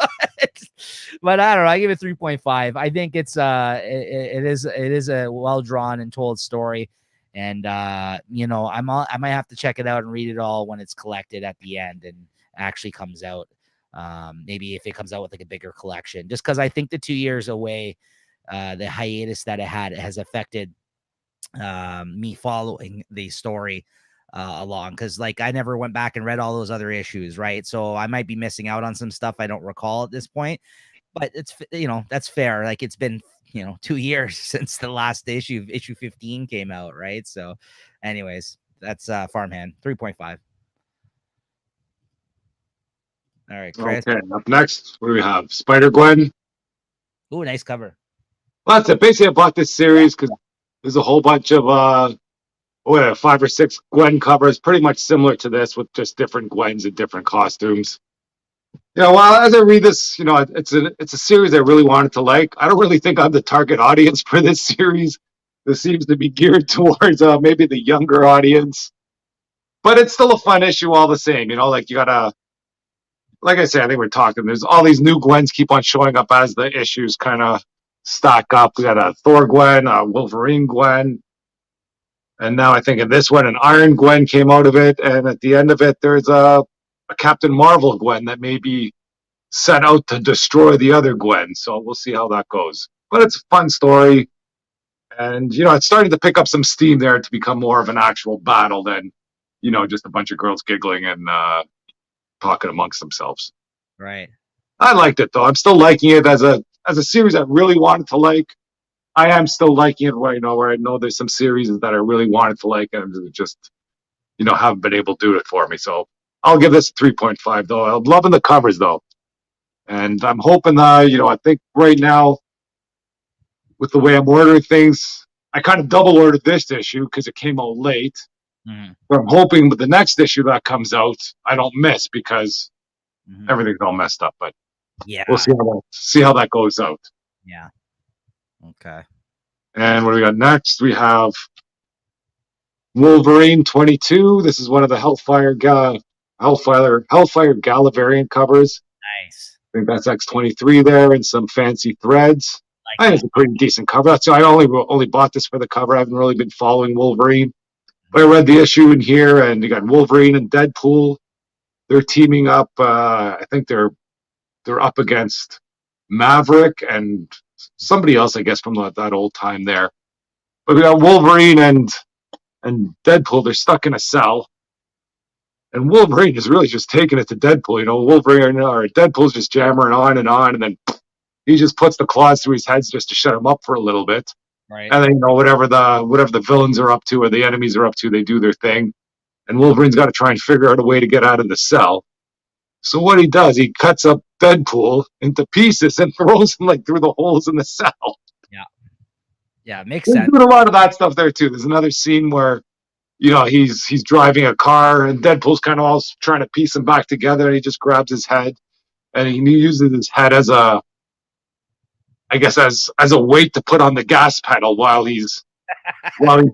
S1: But I don't know, I give it 3.5. I think it's it is a well-drawn and told story. And you know, I might have to check it out and read it all when it's collected at the end and actually comes out. Maybe if it comes out with like a bigger collection, just because I think the 2 years away, the hiatus that it has affected me following the story along, because like I never went back and read all those other issues, right? So I might be missing out on some stuff I don't recall at this point, but it's, you know, that's fair. Like it's been, you know, 2 years since the last issue 15 came out, right? So anyways, that's Farmhand 3.5. All right, Chris.
S2: Okay, up next, what do we have? Spider-Gwen.
S1: Ooh, nice cover.
S2: Well, that's it. Basically, I bought this series because there's a whole bunch of 5 or 6 Gwen covers, pretty much similar to this, with just different Gwens and different costumes. You know, well, as I read this, you know, it's a series I really wanted to like. I don't really think I'm the target audience for this series. This seems to be geared towards maybe the younger audience, but it's still a fun issue all the same. You know, like you gotta, like I said, I think we're talking. There's all these new Gwens keep on showing up as the issues kind of stack up. We got a Thor Gwen, a Wolverine Gwen, and now I think in this one, an Iron Gwen came out of it. And at the end of it, there's a Captain Marvel Gwen that may be set out to destroy the other Gwen. So we'll see how that goes. But it's a fun story. And, you know, it's starting to pick up some steam there to become more of an actual battle than, you know, just a bunch of girls giggling and talking amongst themselves.
S1: Right.
S2: I liked it, though. I'm still liking it as a series I really wanted to like. I am still liking it where I know there's some series that I really wanted to like and just, you know, haven't been able to do it for me. So I'll give this a 3.5, though. I'm loving the covers, though. And I'm hoping, you know, I think right now, with the way I'm ordering things, I kind of double ordered this issue because it came out late.
S1: Mm-hmm.
S2: But I'm hoping with the next issue that comes out, I don't miss because
S1: Mm-hmm.
S2: everything's all messed up. But
S1: Yeah,
S2: we'll see how that goes out.
S1: yeah. Okay.
S2: And what do we got next? We have Wolverine 22. This is one of the Hellfire Gala variant covers.
S1: Nice.
S2: I think that's X23 there and some fancy threads. I think it's a pretty decent cover. So I only bought this for the cover. I haven't really been following Wolverine. But I read the issue in here, and you got Wolverine and Deadpool. They're teaming up. I think they're up against Maverick and somebody else, I guess, from that old time there. But we got Wolverine and Deadpool. They're stuck in a cell, and Wolverine is really just taking it to Deadpool. You know, Deadpool's just jammering on, and then he just puts the claws through his heads just to shut him up for a little bit.
S1: Right.
S2: And then, you know, whatever the villains are up to or the enemies are up to, they do their thing. And Wolverine's got to try and figure out a way to get out of the cell. So what he does, he cuts up Deadpool into pieces and throws him like through the holes in the cell.
S1: Yeah. Yeah, makes sense.
S2: There's a lot of that stuff there too. There's another scene where, you know, he's driving a car and Deadpool's kind of all trying to piece him back together, and he just grabs his head and he uses his head as a weight to put on the gas pedal while he's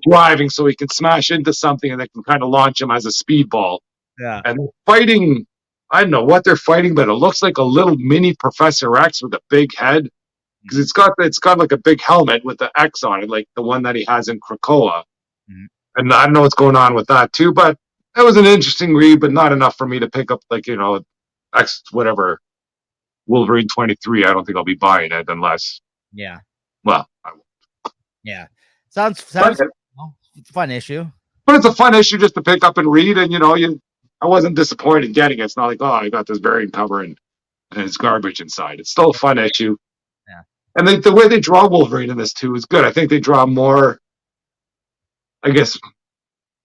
S2: driving, so he can smash into something and they can kind of launch him as a speedball.
S1: Yeah.
S2: And they're fighting, I don't know what they're fighting, but it looks like a little mini Professor X with a big head, because it's got like a big helmet with the X on it, like the one that he has in Krakoa. Mm-hmm. And I don't know what's going on with that too, but it was an interesting read, but not enough for me to pick up, like, you know, X whatever Wolverine 23. I don't think I'll be buying it unless.
S1: Yeah.
S2: Well, I won't.
S1: Yeah. Sounds fun issue.
S2: But it's a fun issue just to pick up and read, and you know, I wasn't disappointed getting it. It's not like, oh, I got this variant cover and it's garbage inside. It's still a fun issue.
S1: Yeah.
S2: And the way they draw Wolverine in this too is good. I think they draw more, I guess,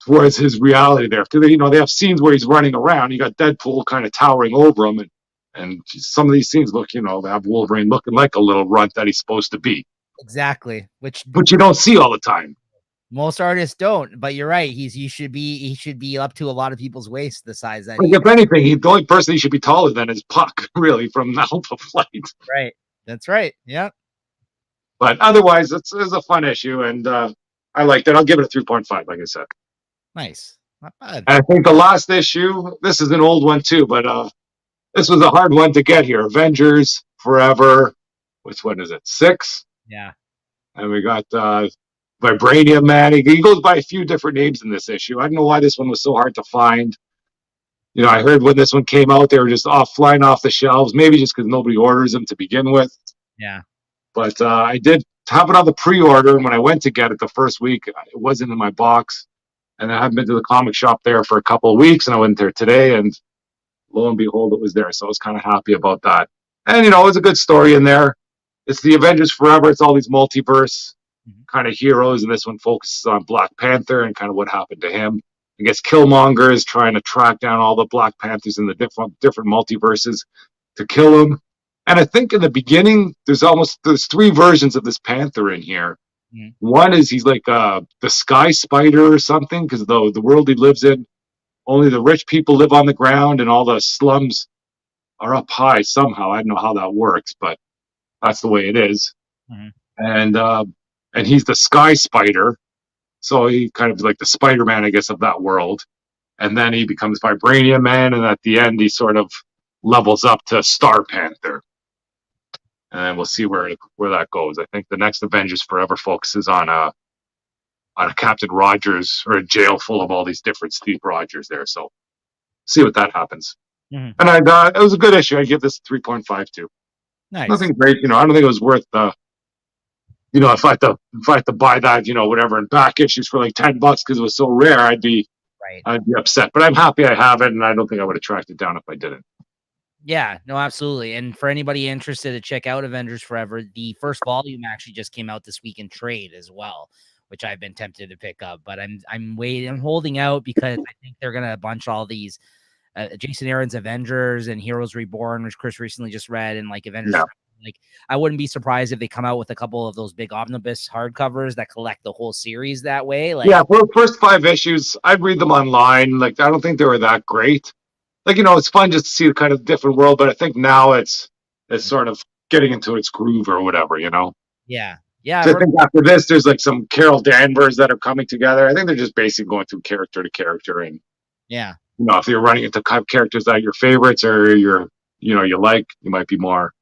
S2: towards his reality there. Because they have scenes where he's running around. You got Deadpool kind of towering over him, and some of these scenes look, they have Wolverine looking like a little runt that he's supposed to be.
S1: Exactly, which
S2: you don't see all the time.
S1: Most artists don't, but you're right. He should be up to a lot of people's waist, the size that
S2: if anything, the only person he should be taller than is Puck, really, from Alpha Flight.
S1: Right. That's right. Yeah.
S2: But otherwise, it's a fun issue, and I liked it. I'll give it a 3.5, like I said.
S1: Nice. Not bad.
S2: And I think the last issue, this is an old one too, but this was a hard one to get here. Avengers Forever. Which one is it? 6?
S1: Yeah.
S2: And we got Vibranium Man. He goes by a few different names in this issue. I don't know why this one was so hard to find. I heard when this one came out, they were just flying off the shelves, maybe just because nobody orders them to begin with.
S1: Yeah.
S2: But I did have it on the pre-order, and when I went to get it the first week, it wasn't in my box. And I haven't been to the comic shop there for a couple of weeks, and I went there today, and lo and behold, it was there. So I was kind of happy about that. And, it was a good story in there. It's the Avengers Forever. It's all these multiverse kind of heroes, and this one focuses on Black Panther and kind of what happened to him. I guess Killmonger is trying to track down all the Black Panthers in the different multiverses to kill him. And I think in the beginning, there's 3 versions of this Panther in here. Mm-hmm. One is he's like the Sky Spider or something, because the world he lives in, only the rich people live on the ground and all the slums are up high somehow. I don't know how that works, but that's the way it is. Mm-hmm. And he's the Sky Spider, so he kind of like the Spider-Man, I guess, of that world. And then he becomes Vibranium Man, and at the end, he sort of levels up to Star Panther. And we'll see where that goes. I think the next Avengers Forever focuses on a Captain Rogers, or a jail full of all these different Steve Rogers there. So see what that happens. Mm-hmm. And it was a good issue. I give this 3.5 too. Nice. Nothing great. I don't think it was worth if I had to buy that, whatever, in back issues for like $10 because it was so rare, I'd be upset. But I'm happy I have it, and I don't think I would have tracked it down if I didn't.
S1: Yeah, no, absolutely. And for anybody interested to check out Avengers Forever, the first volume actually just came out this week in trade as well, which I've been tempted to pick up. But I'm waiting, I'm holding out because I think they're gonna bunch all these Jason Aaron's Avengers and Heroes Reborn, which Chris recently just read, and like Avengers. Yeah. Like, I wouldn't be surprised if they come out with a couple of those big omnibus hardcovers that collect the whole series that way. Like,
S2: yeah, for the first 5 issues, I'd read them online. Like, I don't think they were that great. Like, it's fun just to see the kind of different world, but I think now it's sort of getting into its groove or whatever,
S1: Yeah. Yeah.
S2: So I think after this, there's like some Carol Danvers that are coming together. I think they're just basically going through character to character. And,
S1: yeah,
S2: if you're running into characters that are your favorites or you like, you might be more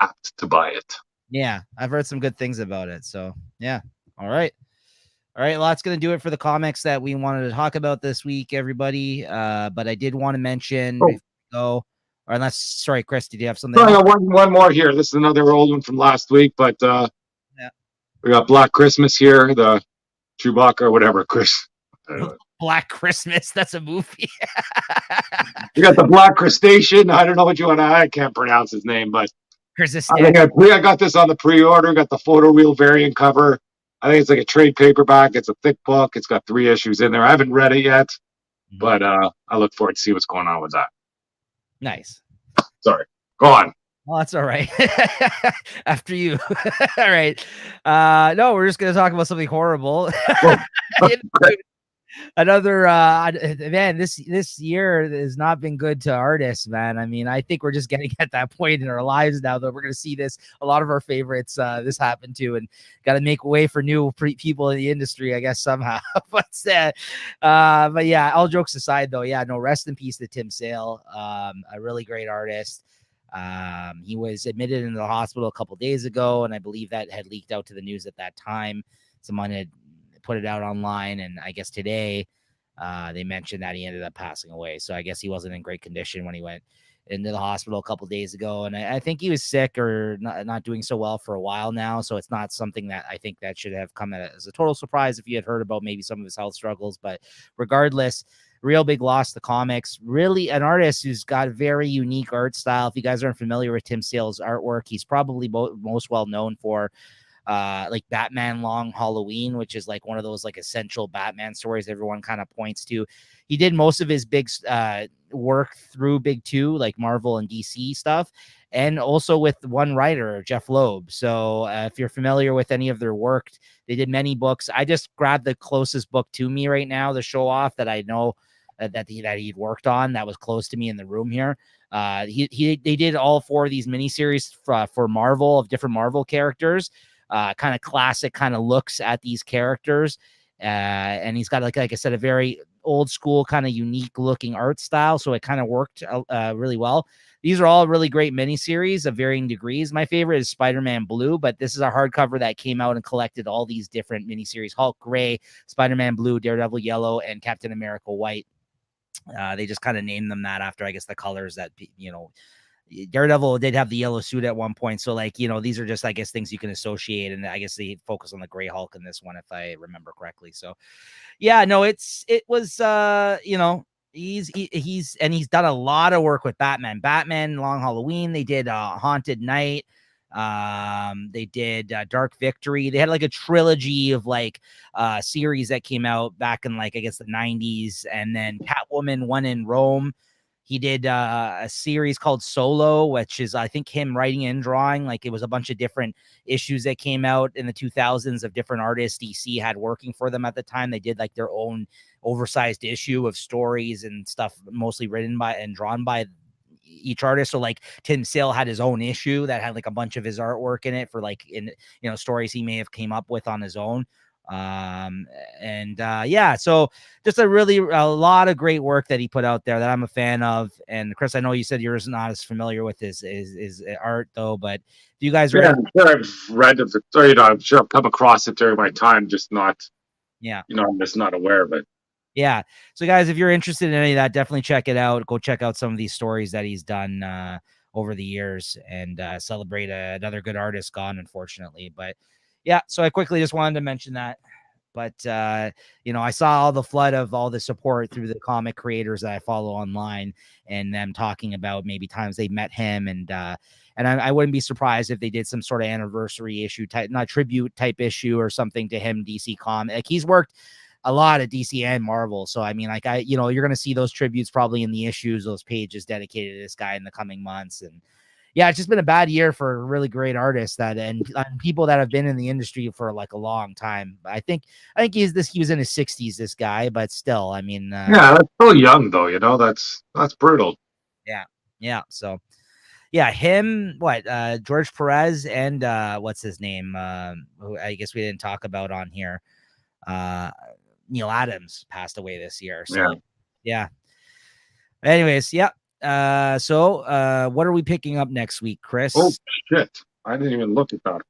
S2: apt to buy it.
S1: Yeah, I've heard some good things about it. So, yeah. All right. Well, that's going to do it for the comics that we wanted to talk about this week, everybody. But I did want to mention, or unless, sorry, Chris, did you have something?
S2: I got one more here. This is another old one from last week, but we got Black Christmas here, the Chewbacca or whatever, Chris.
S1: Black Christmas, that's a movie.
S2: You got the Black Crustacean. I don't know what I can't pronounce his name, but I got this on the pre-order. Got the photo reel variant cover. I think it's like a trade paperback. It's a thick book. It's got 3 issues in there. I haven't read it yet, but I look forward to see what's going on with that.
S1: Nice.
S2: Sorry. Go on.
S1: Well, that's all right. After you. All right. No, we're just going to talk about something horrible. Another man, this year has not been good to artists, man. I mean, I think we're just getting at that point in our lives now that we're going to see a lot of our favorites this happen to, and got to make way for new people in the industry, I guess, somehow. But yeah, all jokes aside though, yeah, no, rest in peace to Tim Sale, a really great artist. He was admitted into the hospital a couple days ago, and I believe that had leaked out to the news at that time. Someone had put it out online, and I guess today they mentioned that he ended up passing away. So I guess he wasn't in great condition when he went into the hospital a couple days ago, and I think he was sick or not doing so well for a while now. So it's not something that I think that should have come as a total surprise if you had heard about maybe some of his health struggles. But regardless, real big loss to comics. Really an artist who's got a very unique art style. If you guys aren't familiar with Tim Sale's artwork, he's probably most well known for like Batman Long Halloween, which is like one of those like essential Batman stories everyone kind of points to. He did most of his big work through Big Two, like Marvel and DC stuff, and also with one writer, Jeff Loeb. So if you're familiar with any of their work, they did many books. I just grabbed the closest book to me right now to show off that I know that he'd worked on that was close to me in the room here. They did all 4 of these miniseries for Marvel, of different Marvel characters. Kind of classic kind of looks at these characters. And he's got, like I said, a very old school kind of unique looking art style. So it kind of worked really well. These are all really great miniseries of varying degrees. My favorite is Spider-Man Blue, but this is a hardcover that came out and collected all these different miniseries: Hulk Gray, Spider-Man Blue, Daredevil Yellow, and Captain America White. They just kind of named them that after, I guess, the colors that, Daredevil did have the yellow suit at one point. So, like, these are just, I guess, things you can associate. And I guess they focus on the Gray Hulk in this one, if I remember correctly. So, yeah, no, it was, he's done a lot of work with Batman Long Halloween. They did Haunted Night. They did Dark Victory. They had like a trilogy of like series that came out back in, like, I guess, the 90s. And then Catwoman, One in Rome. He did a series called Solo, which is, I think, him writing and drawing. Like, it was a bunch of different issues that came out in the 2000s of different artists DC had working for them at the time. They did like their own oversized issue of stories and stuff, mostly written by and drawn by each artist. So, like, Tim Sale had his own issue that had like a bunch of his artwork in it for, like, stories he may have came up with on his own. Yeah, so just a lot of great work that he put out there that I'm a fan of. And Chris, I know you said you're not as familiar with his art though, but do you guys
S2: I'm sure I've read of it, or I'm sure I've come across it during my time, just not, I'm just not aware of it.
S1: Yeah, so guys, if you're interested in any of that, definitely check it out. Go check out some of these stories that he's done over the years, and celebrate another good artist gone, unfortunately. But yeah, so I quickly just wanted to mention that. But, I saw all the flood of all the support through the comic creators that I follow online, and them talking about maybe times they met him. And I wouldn't be surprised if they did some sort of anniversary issue type, not tribute type issue or something to him, DC Comics. Like, he's worked a lot at DC and Marvel. So, I mean, like, you're going to see those tributes probably in the issues, those pages dedicated to this guy in the coming months. And yeah, it's just been a bad year for really great artists and people that have been in the industry for like a long time. I think he was in his 60s, this guy, but still, I mean,
S2: yeah, that's so young though, that's brutal.
S1: Yeah. So yeah, him, George Perez, and what's his name? Who I guess we didn't talk about on here. Neil Adams passed away this year. So yeah. Anyways, yeah. So what are we picking up next week, Chris?
S2: Oh shit, I didn't even look at that.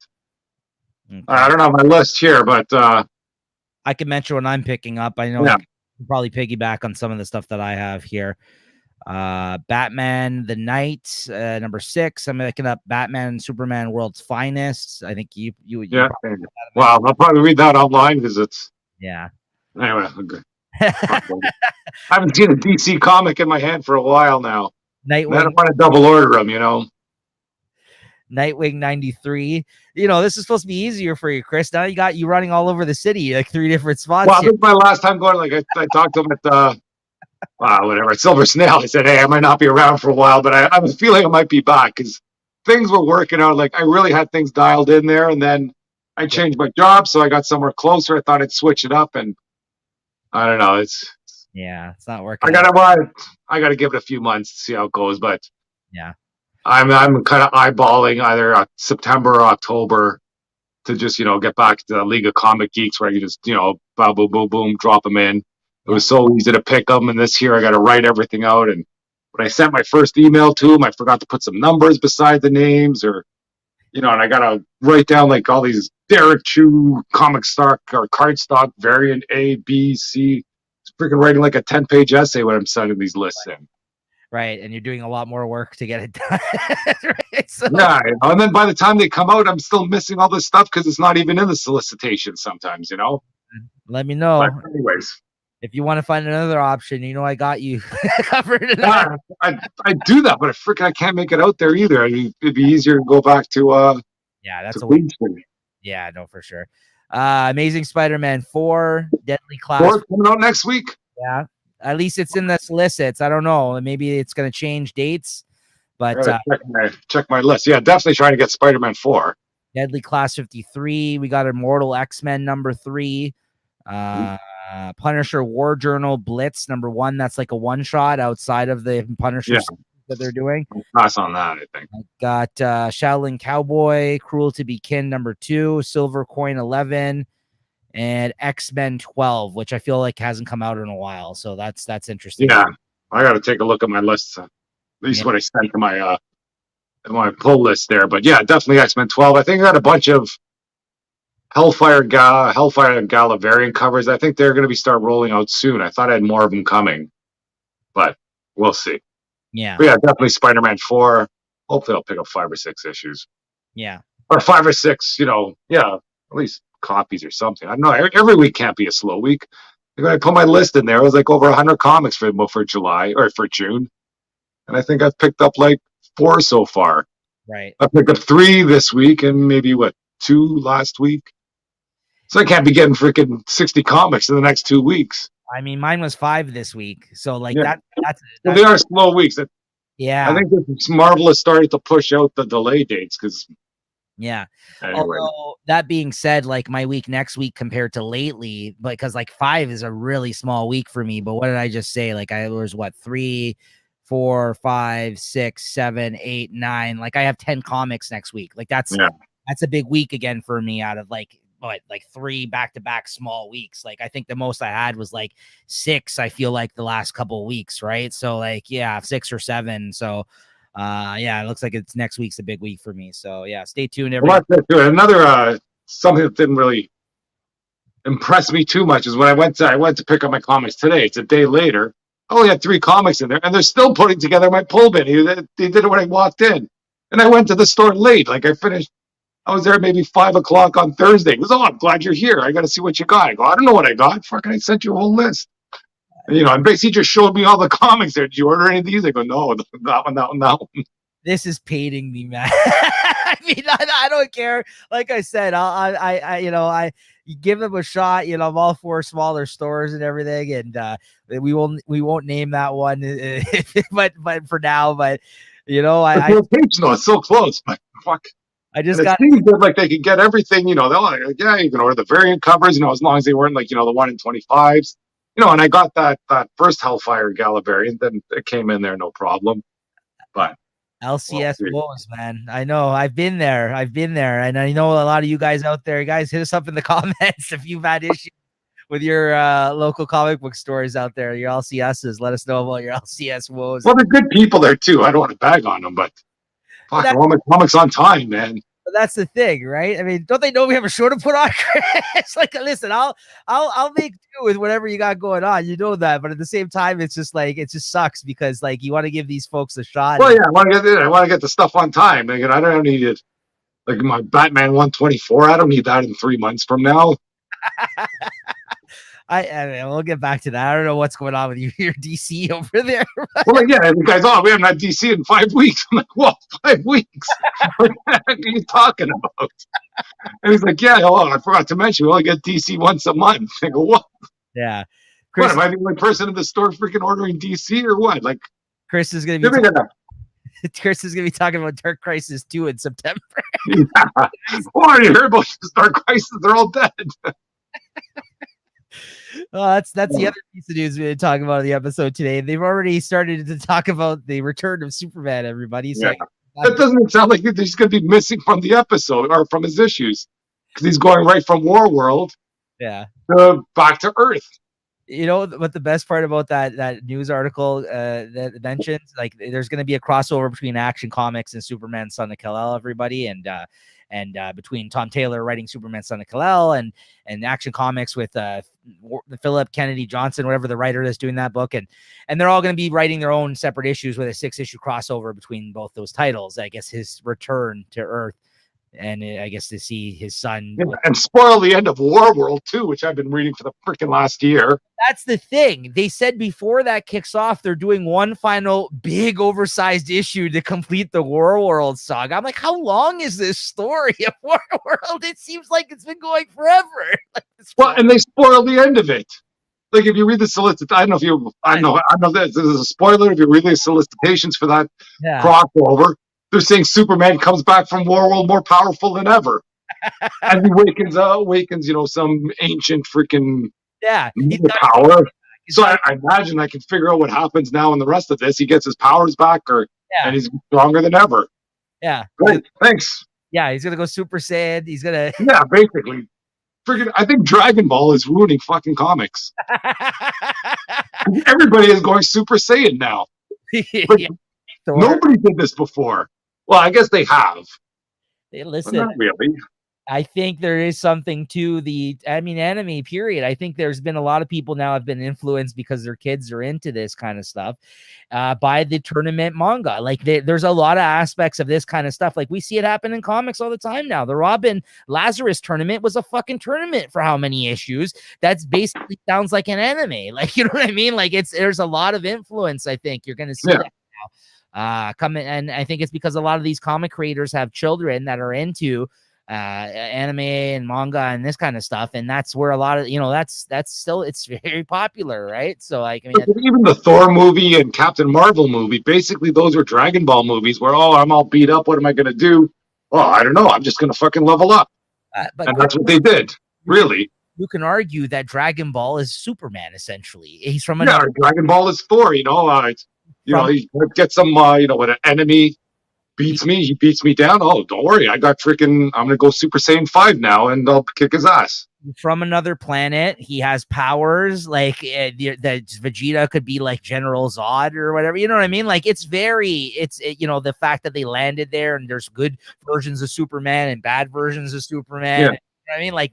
S2: Okay. I don't have my list here, but
S1: I can mention what I'm picking up. I know I can probably piggyback on some of the stuff that I have here. Batman the Night, number 6. I'm picking up Batman and Superman World's Finest. I think you
S2: well, I'll probably read that online because it's anyway. Okay. I haven't seen a DC comic in my hand for a while now.
S1: Nightwing.
S2: I don't want to double order them,
S1: Nightwing 93. This is supposed to be easier for you, Chris. Now you running all over the city, like 3 different spots.
S2: Well, I think my last time going, like I talked to him at whatever, Silver Snail. I said, hey, I might not be around for a while, but I have a feeling I might be back because things were working out. Like, I really had things dialed in there, and then I changed my job, so I got somewhere closer. I thought I'd switch it up, and I don't know. It's
S1: not working.
S2: I gotta give it a few months to see how it goes, but I'm kind of eyeballing either September or October to just get back to the League of Comic Geeks where I can just boom, boom, boom, boom, drop them in. It was so easy to pick them, and this year I got to write everything out. And when I sent my first email to him, I forgot to put some numbers beside the names, or and I got to write down like all these Derek Chew comic stock or cardstock variant A, B, C. It's freaking writing like a 10-page essay when I'm sending these lists in.
S1: Right, and you're doing a lot more work to get it done. Right? So,
S2: and then by the time they come out, I'm still missing all this stuff because it's not even in the solicitation sometimes,
S1: Let me know.
S2: But anyways.
S1: If you want to find another option, I got you covered.
S2: Yeah, I do that, but I can't make it out there either. I mean, it'd be easier to go back
S1: Yeah, that's
S2: to
S1: a way.
S2: Queen Street.
S1: Yeah, no, for sure. Amazing Spider-Man 4, Deadly Class.
S2: Or coming out next week.
S1: Yeah, at least it's in the solicits. I don't know. Maybe it's going to change dates, but
S2: Check my list. Yeah, definitely trying to get Spider-Man 4.
S1: Deadly Class 53. We got Immortal X-Men #3. Punisher War Journal Blitz #1. That's like a one-shot outside of the Punisher that they're doing.
S2: Pass on that, I think.
S1: I got Shaolin Cowboy, Cruel to Be Kin #2, Silver Coin 11, and X-Men 12, which I feel like hasn't come out in a while. So that's interesting.
S2: Yeah, I got to take a look at my list. At least what I sent to my pull list there. But yeah, definitely X-Men 12. I think I got a bunch of Hellfire and Gala variant covers. I think they're going to be start rolling out soon. I thought I had more of them coming, but we'll see.
S1: Yeah.
S2: But yeah, definitely Spider-Man 4. Hopefully I'll pick up 5 or 6 issues.
S1: Yeah.
S2: Or 5 or 6, at least copies or something. I don't know. Every week can't be a slow week. When I put my list in there, it was like over 100 comics for July or for June. And I think I've picked up like 4 so far.
S1: Right.
S2: I picked up 3 this week and maybe 2 last week. So I can't be getting freaking 60 comics in the next 2 weeks.
S1: I mean, mine was 5 this week. So that's
S2: well, they are slow weeks.
S1: Yeah.
S2: I think it's Marvel has started to push out the delay dates because.
S1: Yeah.
S2: Anyway.
S1: Although that being said, like my week next week compared to lately, because like 5 is a really small week for me. But what did I just say? Like I was 3, 4, 5, 6, 7, 8, 9. Like I have 10 comics next week. Like that's a big week again for me out of like 3 back-to-back small weeks. Like I think the most I had was like 6. I feel like the last couple of weeks, right? So like 6 or 7. So it looks like it's next week's a big week for me. So yeah, stay tuned.
S2: Another something that didn't really impress me too much is when I went to pick up my comics today. It's a day later. I only had 3 comics in there, and they're still putting together my pull bin. They did it when I walked in, and I went to the store late. Like I was there maybe 5 o'clock on Thursday. He goes, "Oh, I'm glad you're here. I got to see what you got." I go, "I don't know what I got. Fucking, I sent you a whole list." And basically just showed me all the comics there. Did you order any of these? I go, "No, that one.
S1: This is painting me, man. I mean, I don't care. Like I said, I give them a shot. I'm all for smaller stores and everything, and we won't name that one, but for now,
S2: it's so close, but fuck.
S1: I just
S2: got. It seems like they could get everything. They're like, yeah, you can order the variant covers. As long as they weren't like the 1 in 25s. And I got that first Hellfire Gala variant, then it came in there no problem. But
S1: LCS Woes, man. I know. I've been there, and I know a lot of you guys out there. Guys, hit us up in the comments if you've had issues with your local comic book stores out there. Your LCSs. Let us know about your LCS Woes.
S2: Well, they're good people there too. I don't want to bag on them, but fuck, I want my comics on time, man.
S1: But that's the thing, right? I mean, don't they know we have a show to put on, Chris? Like, listen, I'll make do with whatever you got going on. You know that, but at the same time, it's just like it just sucks because like you want to give these folks a shot.
S2: Well, yeah, I want to get the stuff on time. Like, I don't need it. Like my Batman 124, I don't need that in 3 months from now.
S1: I mean, we'll get back to that. I don't know what's going on with your DC over there.
S2: Well, yeah, the guys, we haven't had DC in 5 weeks. I'm like, what? 5 weeks? What the heck are you talking about? And he's like, yeah, I forgot to mention, we only get DC once a month. I go, what?
S1: Yeah.
S2: Chris, what, am I the only person in the store freaking ordering DC or what? Like,
S1: Chris is going to be Chris is going to be talking about Dark Crisis 2 in September.
S2: Yeah. Well, you heard about Dark Crisis? They're all dead.
S1: That's the other piece of news we're talking about in the episode today. They've already started to talk about the return of Superman, everybody. So
S2: that doesn't sound like he's going to be missing from the episode or from his issues because he's going right from War World back to Earth.
S1: You know what the best part about that news article that mentions, like there's going to be a crossover between Action Comics and Superman Son of Kal-El, everybody, and between Tom Taylor writing Superman Son of Kal-El and Action Comics with Philip Kennedy Johnson, whatever the writer that's doing that book, and they're all going to be writing their own separate issues with a 6-issue crossover between both those titles. I guess his return to Earth And I guess to see his son.
S2: Yeah, and spoil the end of War World too, which I've been reading for the freaking last year.
S1: That's the thing. They said before that kicks off, they're doing one final big oversized issue to complete the War World saga. I'm like, how long is this story of War World? It seems like it's been going forever.
S2: Well, and they spoil the end of it. Like if you read the solicit, I don't know if you, I know that this is a spoiler. If you read the solicitations for that crossover, they're saying Superman comes back from War World more powerful than ever, and he awakens, some ancient freaking power. So I imagine I can figure out what happens now in the rest of this. He gets his powers back, and he's stronger than ever.
S1: Yeah.
S2: Great. Thanks.
S1: Yeah, he's gonna go Super Saiyan. He's gonna.
S2: Yeah, basically. I think Dragon Ball is ruining fucking comics. Everybody is going Super Saiyan now. Nobody did this before. Well, I guess they have.
S1: Listen,
S2: not really.
S1: I think there is something to anime period. I think there's been a lot of people now have been influenced because their kids are into this kind of stuff by the tournament manga. Like there's a lot of aspects of this kind of stuff. Like we see it happen in comics all the time now. The Robin Lazarus tournament was a fucking tournament for how many issues? That's basically sounds like an anime. Like, you know what I mean? Like there's a lot of influence. I think you're going to see that now. Coming, and I think it's because a lot of these comic creators have children that are into anime and manga and this kind of stuff, and that's where a lot of that's still it's very popular, right? So like, I mean,
S2: even the Thor movie and Captain Marvel movie, basically those were Dragon Ball movies where I'm all beat up, what am I going to do? I don't know, I'm just going to fucking level up. And that's what they did, really.
S1: You can argue that Dragon Ball is Superman, essentially. He's from another.
S2: Dragon Ball is Thor, he gets some when an enemy beats me, he beats me down. Oh, don't worry, I'm gonna go Super Saiyan 5 now and I'll kick his ass.
S1: From another planet, he has powers like that Vegeta could be like General Zod or whatever, you know what I mean? Like it's the fact that they landed there and there's good versions of Superman and bad versions of Superman. You know what I mean? Like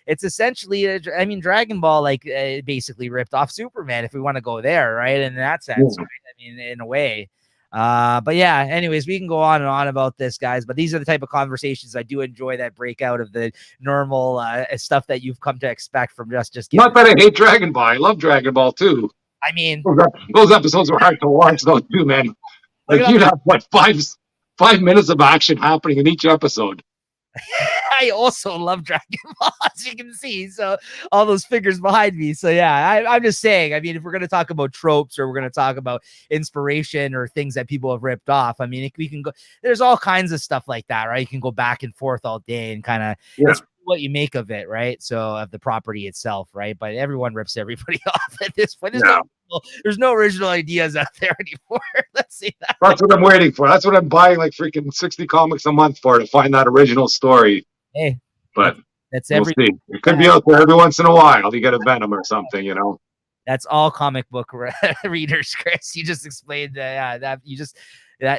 S1: it's essentially Dragon Ball basically ripped off Superman, if we want to go there, right? In that sense, right? I mean, in a way. But yeah, anyways, we can go on and on about this, guys, but these are the type of conversations I do enjoy, that break out of the normal stuff that you've come to expect from just
S2: not that I hate Dragon Ball. I love Dragon Ball too.
S1: I mean,
S2: those episodes were hard to watch though too, man. Like you'd have what 5 minutes of action happening in each episode.
S1: I also love Dragon Ball, as you can see. So all those figures behind me. So yeah, I'm just saying, I mean, if we're going to talk about tropes or we're going to talk about inspiration or things that people have ripped off, I mean, we can go, there's all kinds of stuff like that, right? You can go back and forth all day and kind of, it's what you make of it, right? So of the property itself, right? But everyone rips everybody off at this point. There's no original ideas out there anymore. Let's see that.
S2: That's what I'm waiting for. That's what I'm buying like freaking 60 comics a month for, to find that original story.
S1: Hey,
S2: but
S1: that's
S2: we'll see. It could be out there every once in a while. You get a Venom or something,
S1: That's all comic book readers, Chris. You just explained that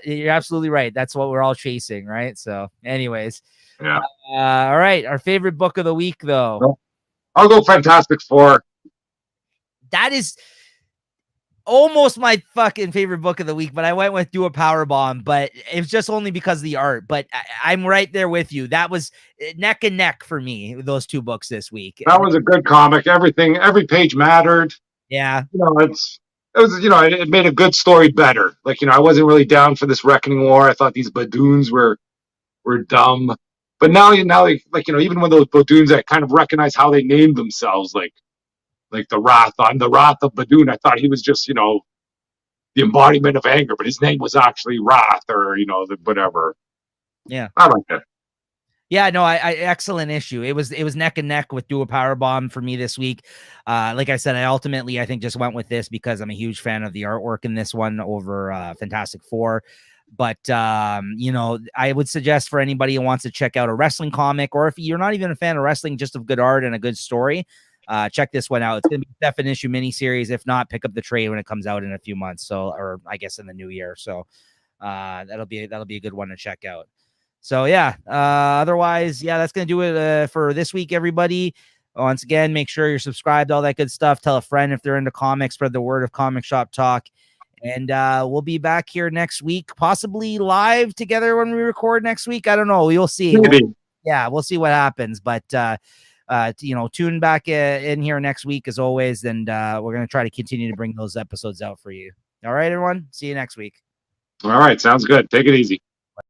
S1: you're absolutely right. That's what we're all chasing, right? So, anyways, all right. Our favorite book of the week, though.
S2: I'll go Fantastic Four.
S1: That is almost my fucking favorite book of the week, but I went with Do a Powerbomb, but it's just only because of the art. But I'm right there with you. That was neck and neck for me, those two books this week.
S2: That was a good comic. Every page mattered.
S1: Yeah.
S2: It made a good story better. Like, I wasn't really down for this Reckoning War. I thought these Badoons were dumb. But now, even when those Badoons, I kind of recognize how they named themselves, like the Wrath. I'm the Wrath of Badoon. I thought he was just, the embodiment of anger, but his name was actually Wrath, or, whatever.
S1: Yeah.
S2: I like that.
S1: Yeah, no, I excellent issue. It was neck and neck with Do a Powerbomb for me this week. Like I said, I think just went with this because I'm a huge fan of the artwork in this one over Fantastic Four. But, I would suggest for anybody who wants to check out a wrestling comic, or if you're not even a fan of wrestling, just of good art and a good story, check this one out. It's going to be a Stefan issue miniseries. If not, pick up the trade when it comes out in a few months. So, or I guess in the new year. So that'll be a good one to check out. So yeah, otherwise, that's going to do it for this week, everybody. Once again, make sure you're subscribed, all that good stuff. Tell a friend if they're into comics, spread the word of Comic Shop Talk. And we'll be back here next week, possibly live together when we record next week. I don't know. We'll see. We'll see what happens. But tune back in here next week as always, and we're gonna try to continue to bring those episodes out for you. All right, everyone. See you next week.
S2: All right, sounds good. Take it easy.